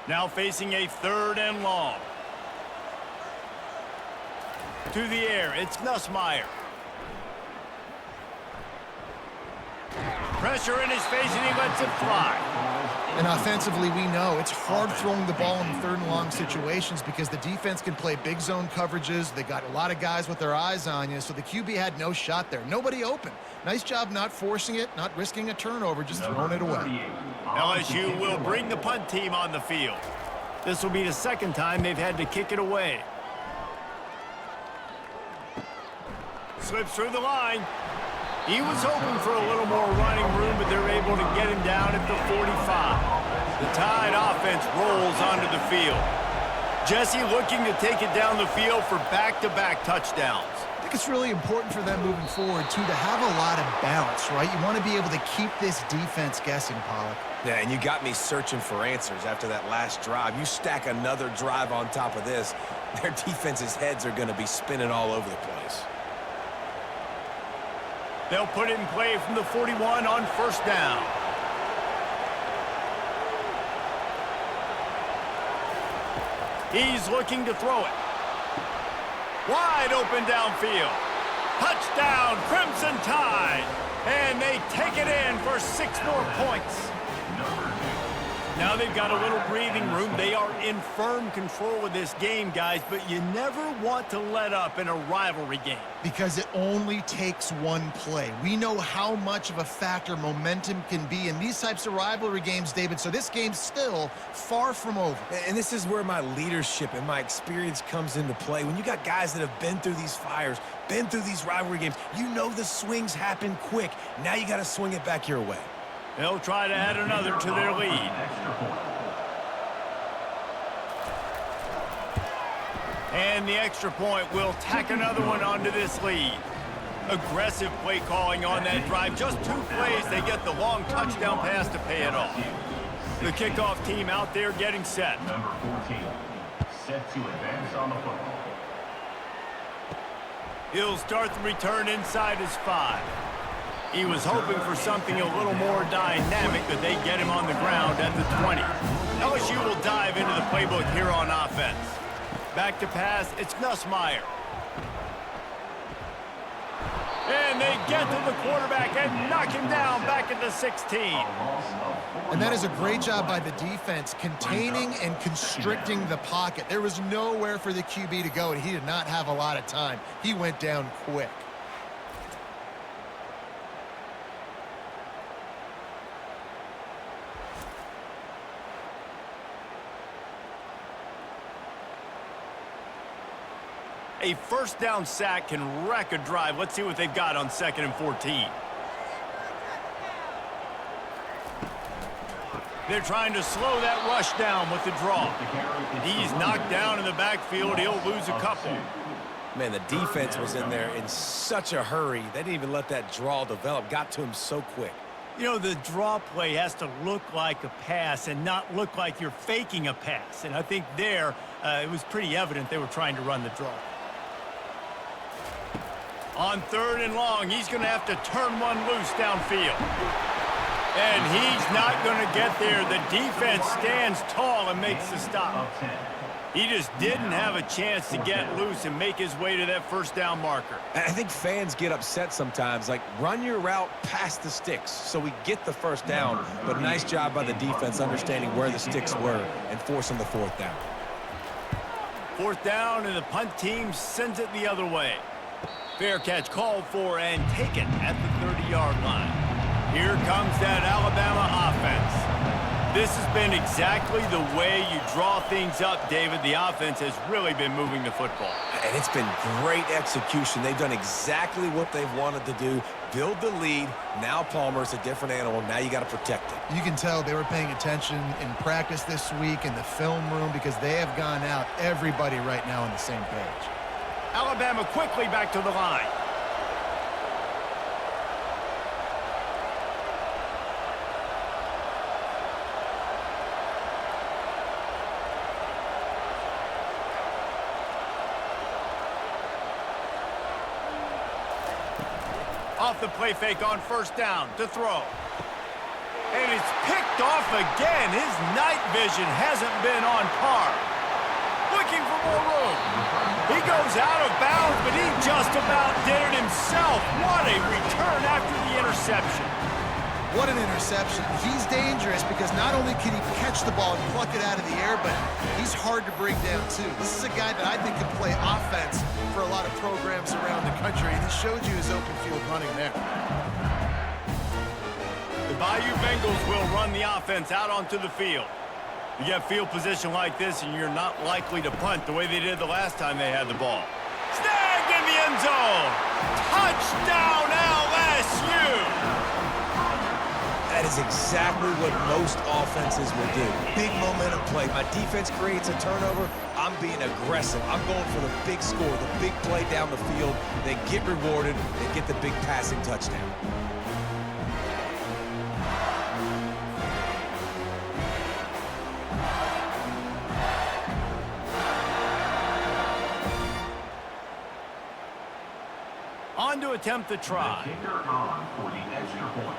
Now facing a 3rd and long. To the air, it's Nussmeier. Pressure in his face, and he lets it fly. And offensively, we know it's hard throwing the ball in 3rd and long situations because the defense can play big zone coverages. They got a lot of guys with their eyes on you, so the QB had no shot there. Nobody open. Nice job not forcing it, not risking a turnover, just throwing it away. LSU will bring the punt team on the field. This will be the 2nd time they've had to kick it away. Slips through the line. He was hoping for a little more running room, but they're able to get him down at the 45. The Tide offense rolls onto the field. Jesse looking to take it down the field for back-to-back touchdowns. I think it's really important for them moving forward, too, to have a lot of balance, right? You want to be able to keep this defense guessing, Pollock. Yeah, and you got me searching for answers after that last drive. You stack another drive on top of this, their defense's heads are going to be spinning all over the place. They'll put it in play from the 41 on 1st down. He's looking to throw it. Wide open downfield. Touchdown, Crimson Tide. And they take it in for 6 more points. Now they've got a little breathing room. They are in firm control of this game, guys, but you never want to let up in a rivalry game. Because it only takes one play. We know how much of a factor momentum can be in these types of rivalry games, David, so this game's still far from over. And this is where my leadership and my experience comes into play. When you got guys that have been through these fires, been through these rivalry games, you know the swings happen quick. Now you got to swing it back your way. They'll try to add another to their lead. And the extra point will tack another one onto this lead. Aggressive play calling on that drive. Just 2 plays, they get the long touchdown pass to pay it off. The kickoff team out there getting set. Number 14, set to advance on the football. He'll start the return inside his 5. He was hoping for something a little more dynamic, but they get him on the ground at the 20. LSU will dive into the playbook here on offense. Back to pass, it's Nussmeier. And they get to the quarterback and knock him down back at the 16. And that is a great job by the defense, containing and constricting the pocket. There was nowhere for the QB to go, and he did not have a lot of time. He went down quick. A first down sack can wreck a drive. Let's see what they've got on 2nd and 14. They're trying to slow that rush down with the draw. He's knocked down in the backfield. He'll lose a couple. Man, the defense was in there in such a hurry. They didn't even let that draw develop. Got to him so quick. You know, the draw play has to look like a pass and not look like you're faking a pass. And I think there, it was pretty evident they were trying to run the draw. On 3rd and long, he's going to have to turn one loose downfield. And he's not going to get there. The defense stands tall and makes the stop. He just didn't have a chance to get loose and make his way to that first down marker. I think fans get upset sometimes, like run your route past the sticks so we get the first down. But nice job by the defense understanding where the sticks were and forcing the 4th down. 4th down, and the punt team sends it the other way. Fair catch called for and taken at the 30-yard line. Here comes that Alabama offense. This has been exactly the way you draw things up, David. The offense has really been moving the football. And it's been great execution. They've done exactly what they've wanted to do. Build the lead. Now Palmer's a different animal. Now you got to protect it. You can tell they were paying attention in practice this week in the film room because they have gone out, everybody right now on the same page. Alabama quickly back to the line. Off the play fake on 1st down to throw. And it's picked off again. His night vision hasn't been on par. Looking for more room. He goes out of bounds, but he just about did it himself. What a return after the interception. What an interception. He's dangerous because not only can he catch the ball and pluck it out of the air, but he's hard to bring down too. This is a guy that I think can play offense for a lot of programs around the country, and he showed you his open field running there. The Bayou Bengals will run the offense out onto the field. You get field position like this, and you're not likely to punt the way they did the last time they had the ball. Snagged in the end zone. Touchdown, LSU. That is exactly what most offenses will do. Big momentum play. My defense creates a turnover. I'm being aggressive. I'm going for the big score, the big play down the field. They get rewarded. They get the big passing touchdown. On to attempt the try. The kicker on for the extra point.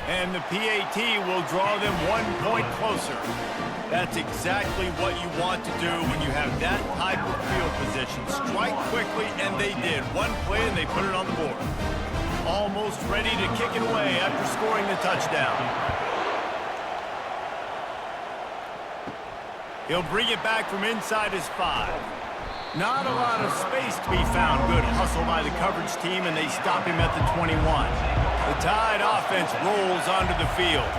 And the PAT will draw them 1 point closer. That's exactly what you want to do when you have that type of field position. Strike quickly, and they did. One play, and they put it on the board. almost ready to kick it away after scoring the touchdown. He'll bring it back from inside his 5. Not a lot of space to be found. Good hustle by the coverage team, and they stop him at the 21. The Tide offense rolls onto the field.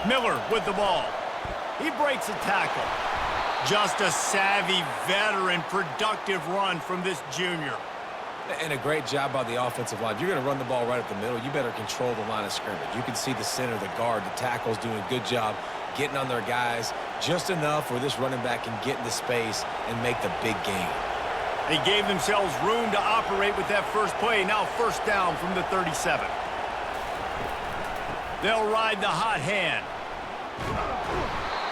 Miller with the ball. He breaks a tackle. Just a savvy, veteran, productive run from this junior. And a great job by the offensive line. If you're going to run the ball right up the middle, you better control the line of scrimmage. You can see the center, the guard, the tackles doing a good job getting on their guys just enough where this running back can get into space and make the big gain. They gave themselves room to operate with that first play. Now first down from the 37. They'll ride the hot hand.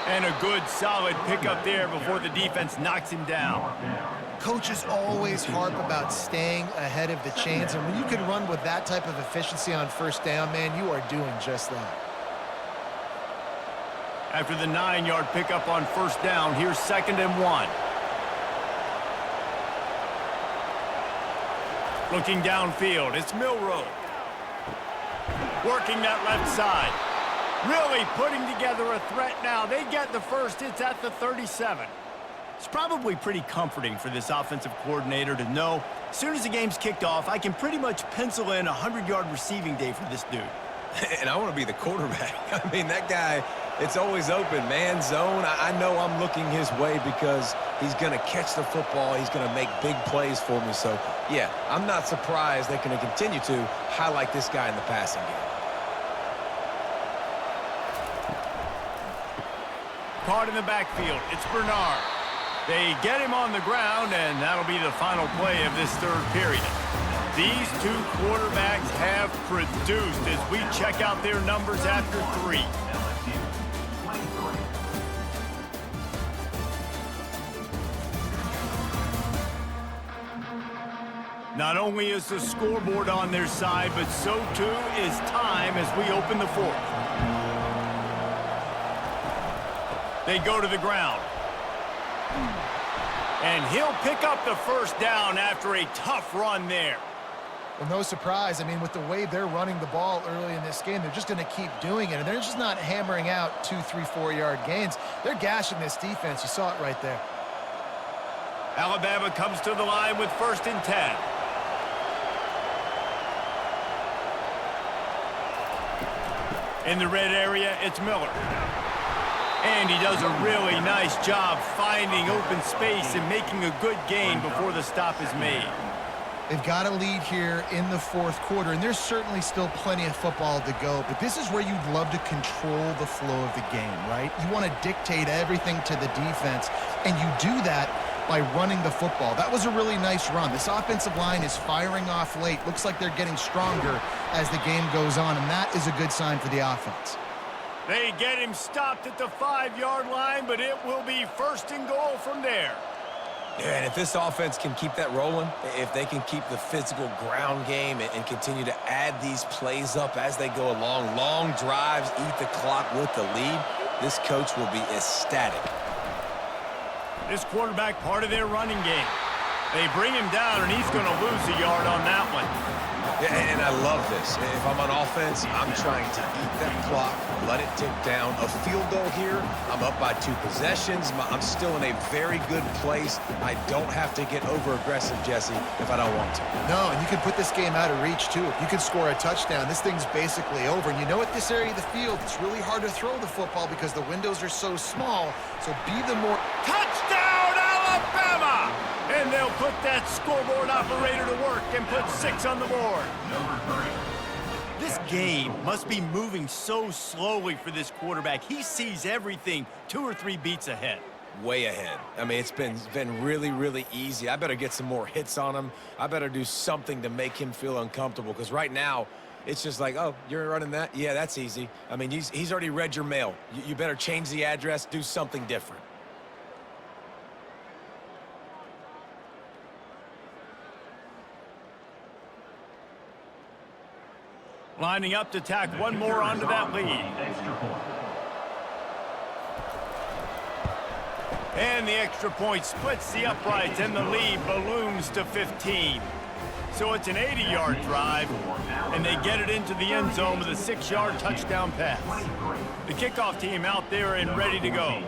And a good, solid pickup there before the defense knocks him down. Coaches always harp about staying ahead of the chains, and when you can run with that type of efficiency on first down, man, you are doing just that. After the 9-yard pickup on first down, here's 2nd and 1. Looking downfield, it's Milroe. Working that left side. Really putting together a threat now. They get the first. It's at the 37. It's probably pretty comforting for this offensive coordinator to know as soon as the game's kicked off, I can pretty much pencil in a 100-yard receiving day for this dude. And I want to be the quarterback. I mean, that guy, it's always open, man, zone. I know I'm looking his way because he's going to catch the football. He's going to make big plays for me. So, yeah, I'm not surprised they're going to continue to highlight this guy in the passing game. Caught in the backfield. It's Bernard. They get him on the ground, and that'll be the final play of this third period. These two quarterbacks have produced as we check out their numbers after 3. Not only is the scoreboard on their side, but so too is time as we open the 4th. They go to the ground. And he'll pick up the first down after a tough run there. Well, no surprise. I mean, with the way they're running the ball early in this game, they're just going to keep doing it. And they're just not hammering out 2, 3, 4-yard gains. They're gashing this defense. You saw it right there. Alabama comes to the line with 1st and 10. In the red area, it's Miller. And he does a really nice job finding open space and making a good gain before the stop is made. They've got a lead here in the 4th quarter, and there's certainly still plenty of football to go, but this is where you'd love to control the flow of the game, right? You want to dictate everything to the defense, and you do that by running the football. That was a really nice run. This offensive line is firing off late. Looks like they're getting stronger as the game goes on, and that is a good sign for the offense. They get him stopped at the 5-yard line, but it will be 1st and goal from there. Yeah, and if this offense can keep that rolling, if they can keep the physical ground game and continue to add these plays up as they go along, long drives, eat the clock with the lead, this coach will be ecstatic. This quarterback part of their running game. They bring him down, and he's going to lose a yard on that one. Yeah, and I love this. If I'm on offense, I'm trying to eat that clock, let it tick down. A field goal here, I'm up by 2 possessions. I'm still in a very good place. I don't have to get over-aggressive, Jesse, if I don't want to. No, and you can put this game out of reach, too. If you can score a touchdown, this thing's basically over. And you know, at this area of the field, it's really hard to throw the football because the windows are so small. So be the more... Touchdown, Alabama! And they'll put that scoreboard operator to work and put 6 on the board. This game must be moving so slowly for this quarterback. He sees everything 2 or 3 beats ahead. Way ahead. I mean, it's been really, really easy. I better get some more hits on him. I better do something to make him feel uncomfortable, because right now, it's just like, oh, you're running that? Yeah, that's easy. I mean, he's already read your mail. You better change the address, do something different. Lining up to tack one more onto that lead. And the extra point splits the uprights, and the lead balloons to 15. So it's an 80-yard drive, and they get it into the end zone with a 6-yard touchdown pass. The kickoff team out there and ready to go.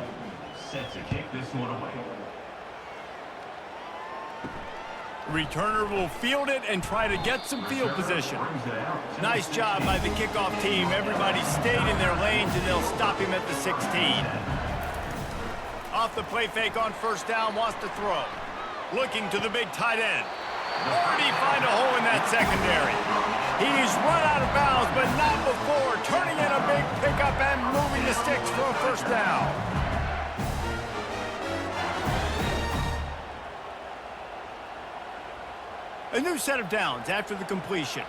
Set to kick this one away. Returner will field it and try to get some field position. Nice job by the kickoff team. Everybody stayed in their lanes, and they'll stop him at the 16. Off the play fake on first down, wants to throw. Looking to the big tight end. Already find a hole in that secondary. He's run out of bounds, but not before turning in a big pickup and moving the sticks for a first down. A new set of downs after the completion.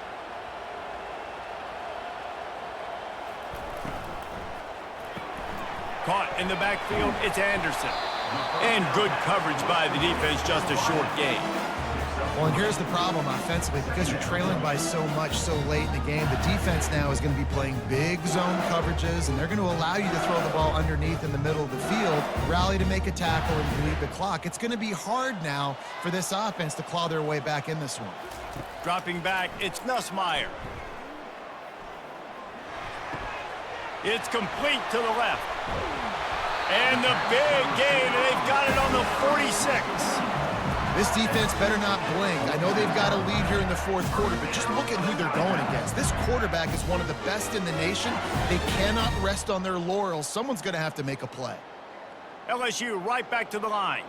Caught in the backfield, it's Anderson. And good coverage by the defense, just a short gain. Well, and here's the problem offensively. Because you're trailing by so much so late in the game, the defense now is going to be playing big zone coverages, and they're going to allow you to throw the ball underneath in the middle of the field, rally to make a tackle, and bleed the clock. It's going to be hard now for this offense to claw their way back in this one. Dropping back, it's Nussmeier. It's complete to the left. And the big gain, and they've got it on the 46. This defense better not blink. I know they've got a lead here in the fourth quarter, but just look at who they're going against. This quarterback is one of the best in the nation. They cannot rest on their laurels. Someone's going to have to make a play. LSU right back to the line.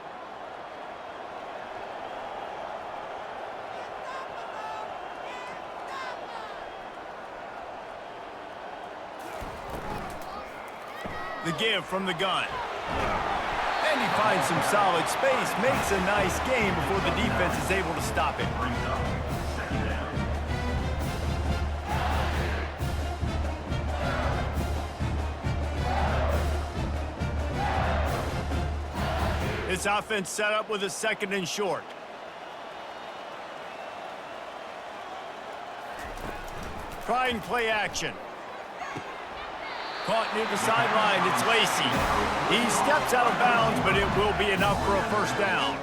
The give from the gun. And he finds some solid space, makes a nice game before the defense is able to stop it. This offense set up with a 2nd and short. Trying play action. Caught near the sideline, it's Lacey. He steps out of bounds, but it will be enough for a first down.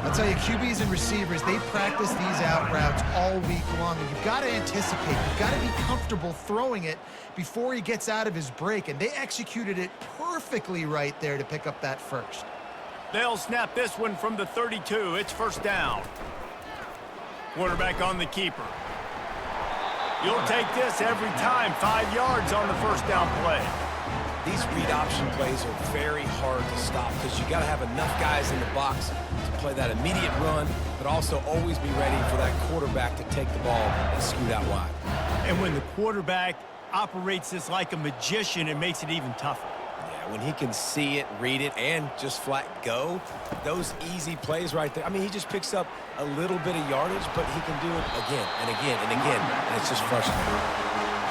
I'll tell you, QBs and receivers, they practice these out routes all week long, and you've got to anticipate. You've got to be comfortable throwing it before he gets out of his break, and they executed it perfectly right there to pick up that first. They'll snap this one from the 32. It's first down. Quarterback on the keeper. You'll take this every time. 5 yards on the first down play. These read option plays are very hard to stop because you got to have enough guys in the box to play that immediate run, but also always be ready for that quarterback to take the ball and scoot out wide. And when the quarterback operates this like a magician, it makes it even tougher. Yeah, when he can see it, read it, and just flat go, those easy plays right there. I mean, he just picks up a little bit of yardage, but he can do it again and again and again, and it's just frustrating.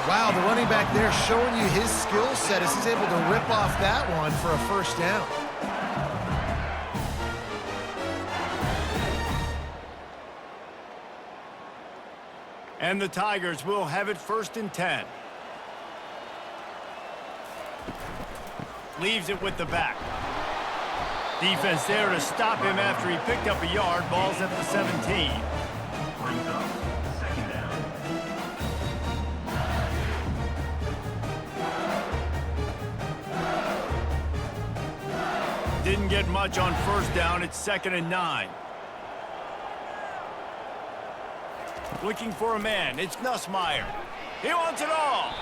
Wow, the running back there showing you his skill set as he's able to rip off that one for a first down. And the Tigers will have it 1st and 10. Leaves it with the back. Defense there to stop him after he picked up a yard. Ball's at the 17. Brings up 2nd down. Didn't get much on first down. It's 2nd and 9. Looking for a man. It's Nussmeier. He wants it all.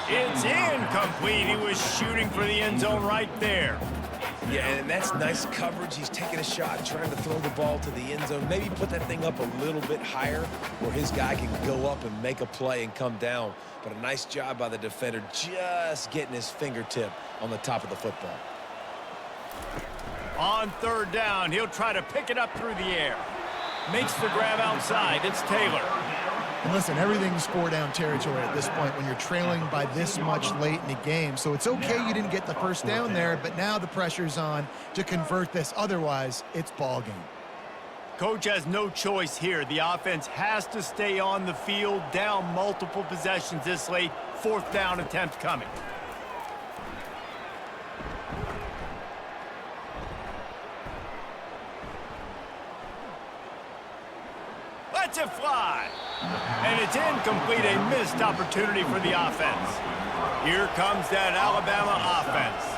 It's incomplete. He was shooting for the end zone right there. Yeah, and that's nice coverage. He's taking a shot, trying to throw the ball to the end zone. Maybe put that thing up a little bit higher where his guy can go up and make a play and come down. But a nice job by the defender just getting his fingertip on the top of the football. On 3rd down, he'll try to pick it up through the air. Makes the grab outside. It's Taylor. And listen, everything's 4-down territory at this point when you're trailing by this much late in the game. So it's okay you didn't get the first down there, but now the pressure's on to convert this. Otherwise, it's ball game. Coach has no choice here. The offense has to stay on the field, down multiple possessions this late. 4th down attempt coming. lets it fly. And it's incomplete, a missed opportunity for the offense. Here comes that Alabama offense.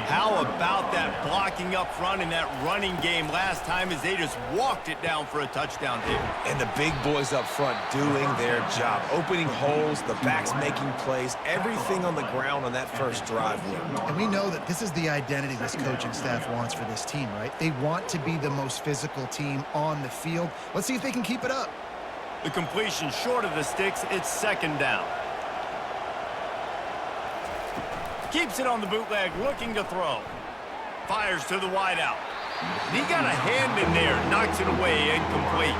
How about that blocking up front in that running game last time as they just walked it down for a touchdown, David? And the big boys up front doing their job, opening holes, the backs making plays, everything on the ground on that first drive. And we know that this is the identity this coaching staff wants for this team, right? They want to be the most physical team on the field. Let's see if they can keep it up. The completion short of the sticks, it's second down. Keeps it on the bootleg, looking to throw. Fires to the wideout. He got a hand in there, knocks it away, incomplete.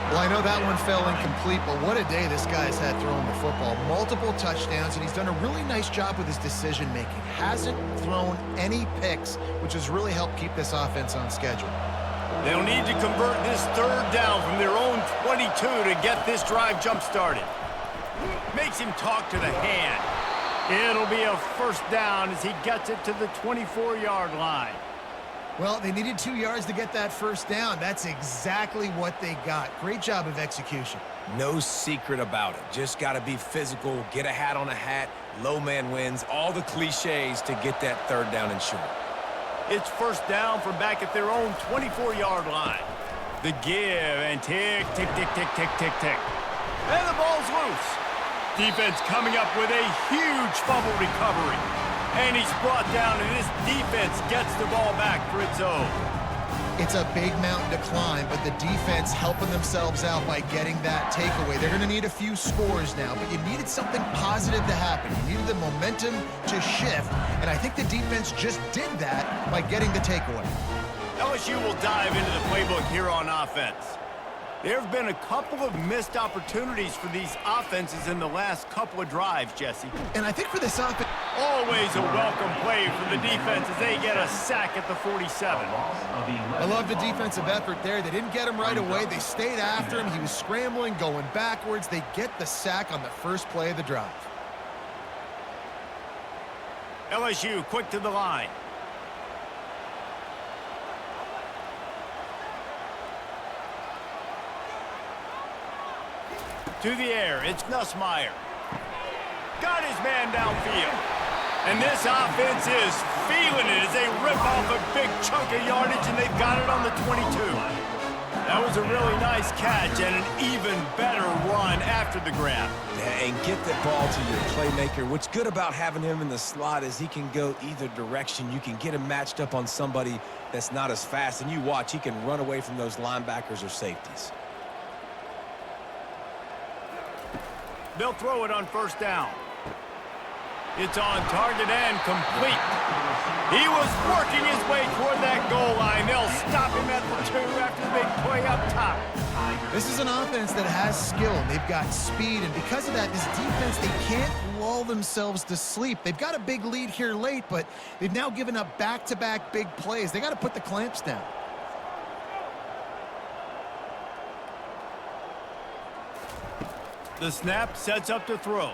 Well, I know that one fell incomplete, but what a day this guy's had throwing the football. Multiple touchdowns, and he's done a really nice job with his decision-making. Hasn't thrown any picks, which has really helped keep this offense on schedule. They'll need to convert this third down from their own 22 to get this drive jump-started. Makes him talk to the hand. It'll be a first down as he gets it to the 24-yard line. Well, they needed 2 yards to get that first down. That's exactly what they got. Great job of execution. No secret about it. Just got to be physical, get a hat on a hat, low man wins, all the cliches to get that third down and short. It's first down from back at their own 24-yard line. The give and tick, tick, tick, tick, tick, tick, tick. And the ball's loose. Defense coming up with a huge fumble recovery. And he's brought down, and this defense gets the ball back for its own. It's a big mountain to climb, but the defense helping themselves out by getting that takeaway. They're going to need a few scores now, but you needed something positive to happen. You needed the momentum to shift, and I think the defense just did that by getting the takeaway. LSU will dive into the playbook here on offense. There have been a couple of missed opportunities for these offenses in the last couple of drives, Jesse. And I think for this offense, always a welcome play for the defense as they get a sack at the 47. I love the defensive effort there. They didn't get him right away. They stayed after him. He was scrambling, going backwards. They get the sack on the first play of the drive. LSU quick to the line. To the air, it's Nussmeier. Got his man downfield. And this offense is feeling it as they rip off a big chunk of yardage, and they've got it on the 22. That was a really nice catch and an even better run after the grab. Yeah, and get the ball to your playmaker. What's good about having him in the slot is he can go either direction. You can get him matched up on somebody that's not as fast, and you watch, he can run away from those linebackers or safeties. They'll throw it on first down. It's on target and complete. He was working his way toward that goal line. They'll stop him at the 2 after the big play up top. This is an offense that has skill. They've got speed, and because of that, this defense, they can't lull themselves to sleep. They've got a big lead here late, but they've now given up back-to-back big plays. They got to put the clamps down. The snap sets up to throw.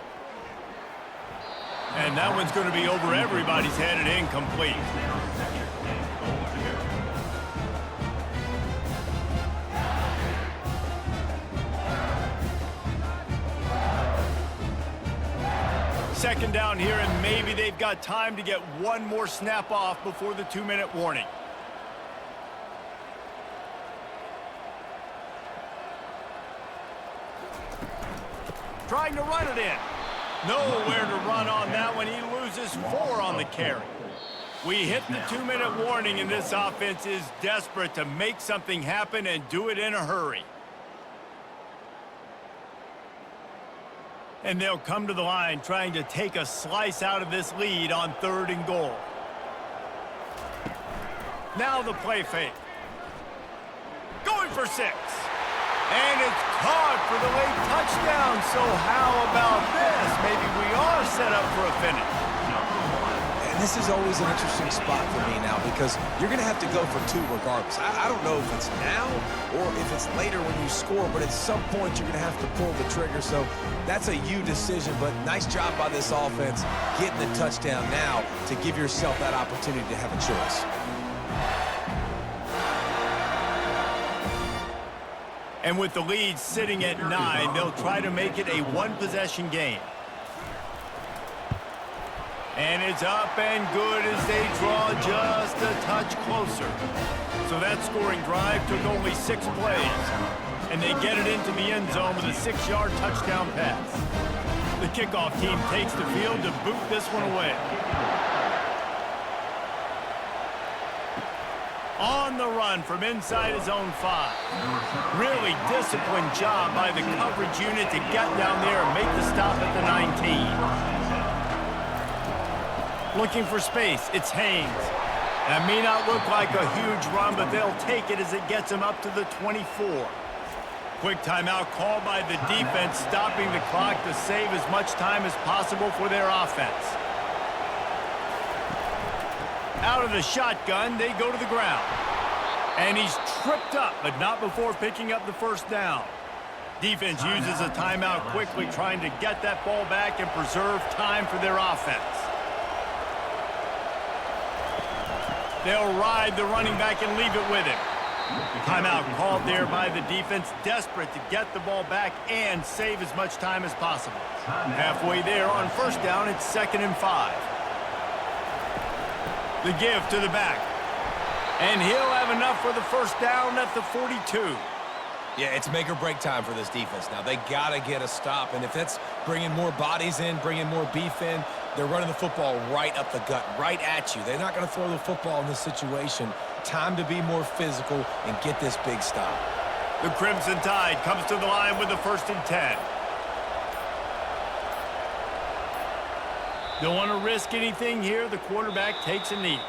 And that one's going to be over everybody's head and incomplete. Second down here, and maybe they've got time to get one more snap off before the 2-minute warning. Trying to run it in. Nowhere to run on that one. He loses 4 on the carry. We hit the 2-minute warning, and this offense is desperate to make something happen and do it in a hurry. And they'll come to the line trying to take a slice out of this lead on 3rd and goal. Now the play fake. Going for 6. And it's caught for the late touchdown. So how about this? Maybe we are set up for a finish. And this is always an interesting spot for me now because you're going to have to go for 2 regardless. I don't know if it's now or if it's later when you score, but at some point you're going to have to pull the trigger. So that's a you decision, but nice job by this offense getting the touchdown now to give yourself that opportunity to have a choice. And with the lead sitting at 9, they'll try to make it a one-possession game. And it's up and good as they draw just a touch closer. So that scoring drive took only 6 plays. And they get it into the end zone with a 6-yard touchdown pass. The kickoff team takes the field to boot this one away. On the run from inside his own 5. Really disciplined job by the coverage unit to get down there and make the stop at the 19. Looking for space, it's Haynes. That may not look like a huge run, but they'll take it as it gets him up to the 24. Quick timeout called by the defense, stopping the clock to save as much time as possible for their offense. Out of the shotgun, they go to the ground. And he's tripped up, but not before picking up the first down. Defense uses a timeout quickly, trying to get that ball back and preserve time for their offense. They'll ride the running back and leave it with him. Timeout called there by the defense, desperate to get the ball back and save as much time as possible. Halfway there on first down, it's 2nd and 5. The give to the back. And he'll have enough for the first down at the 42. Yeah, it's make or break time for this defense now. They got to get a stop, and if that's bringing more bodies in, bringing more beef in, they're running the football right up the gut, right at you. They're not going to throw the football in this situation. Time to be more physical and get this big stop. The Crimson Tide comes to the line with the 1st and 10. Don't want to risk anything here. The quarterback takes a knee.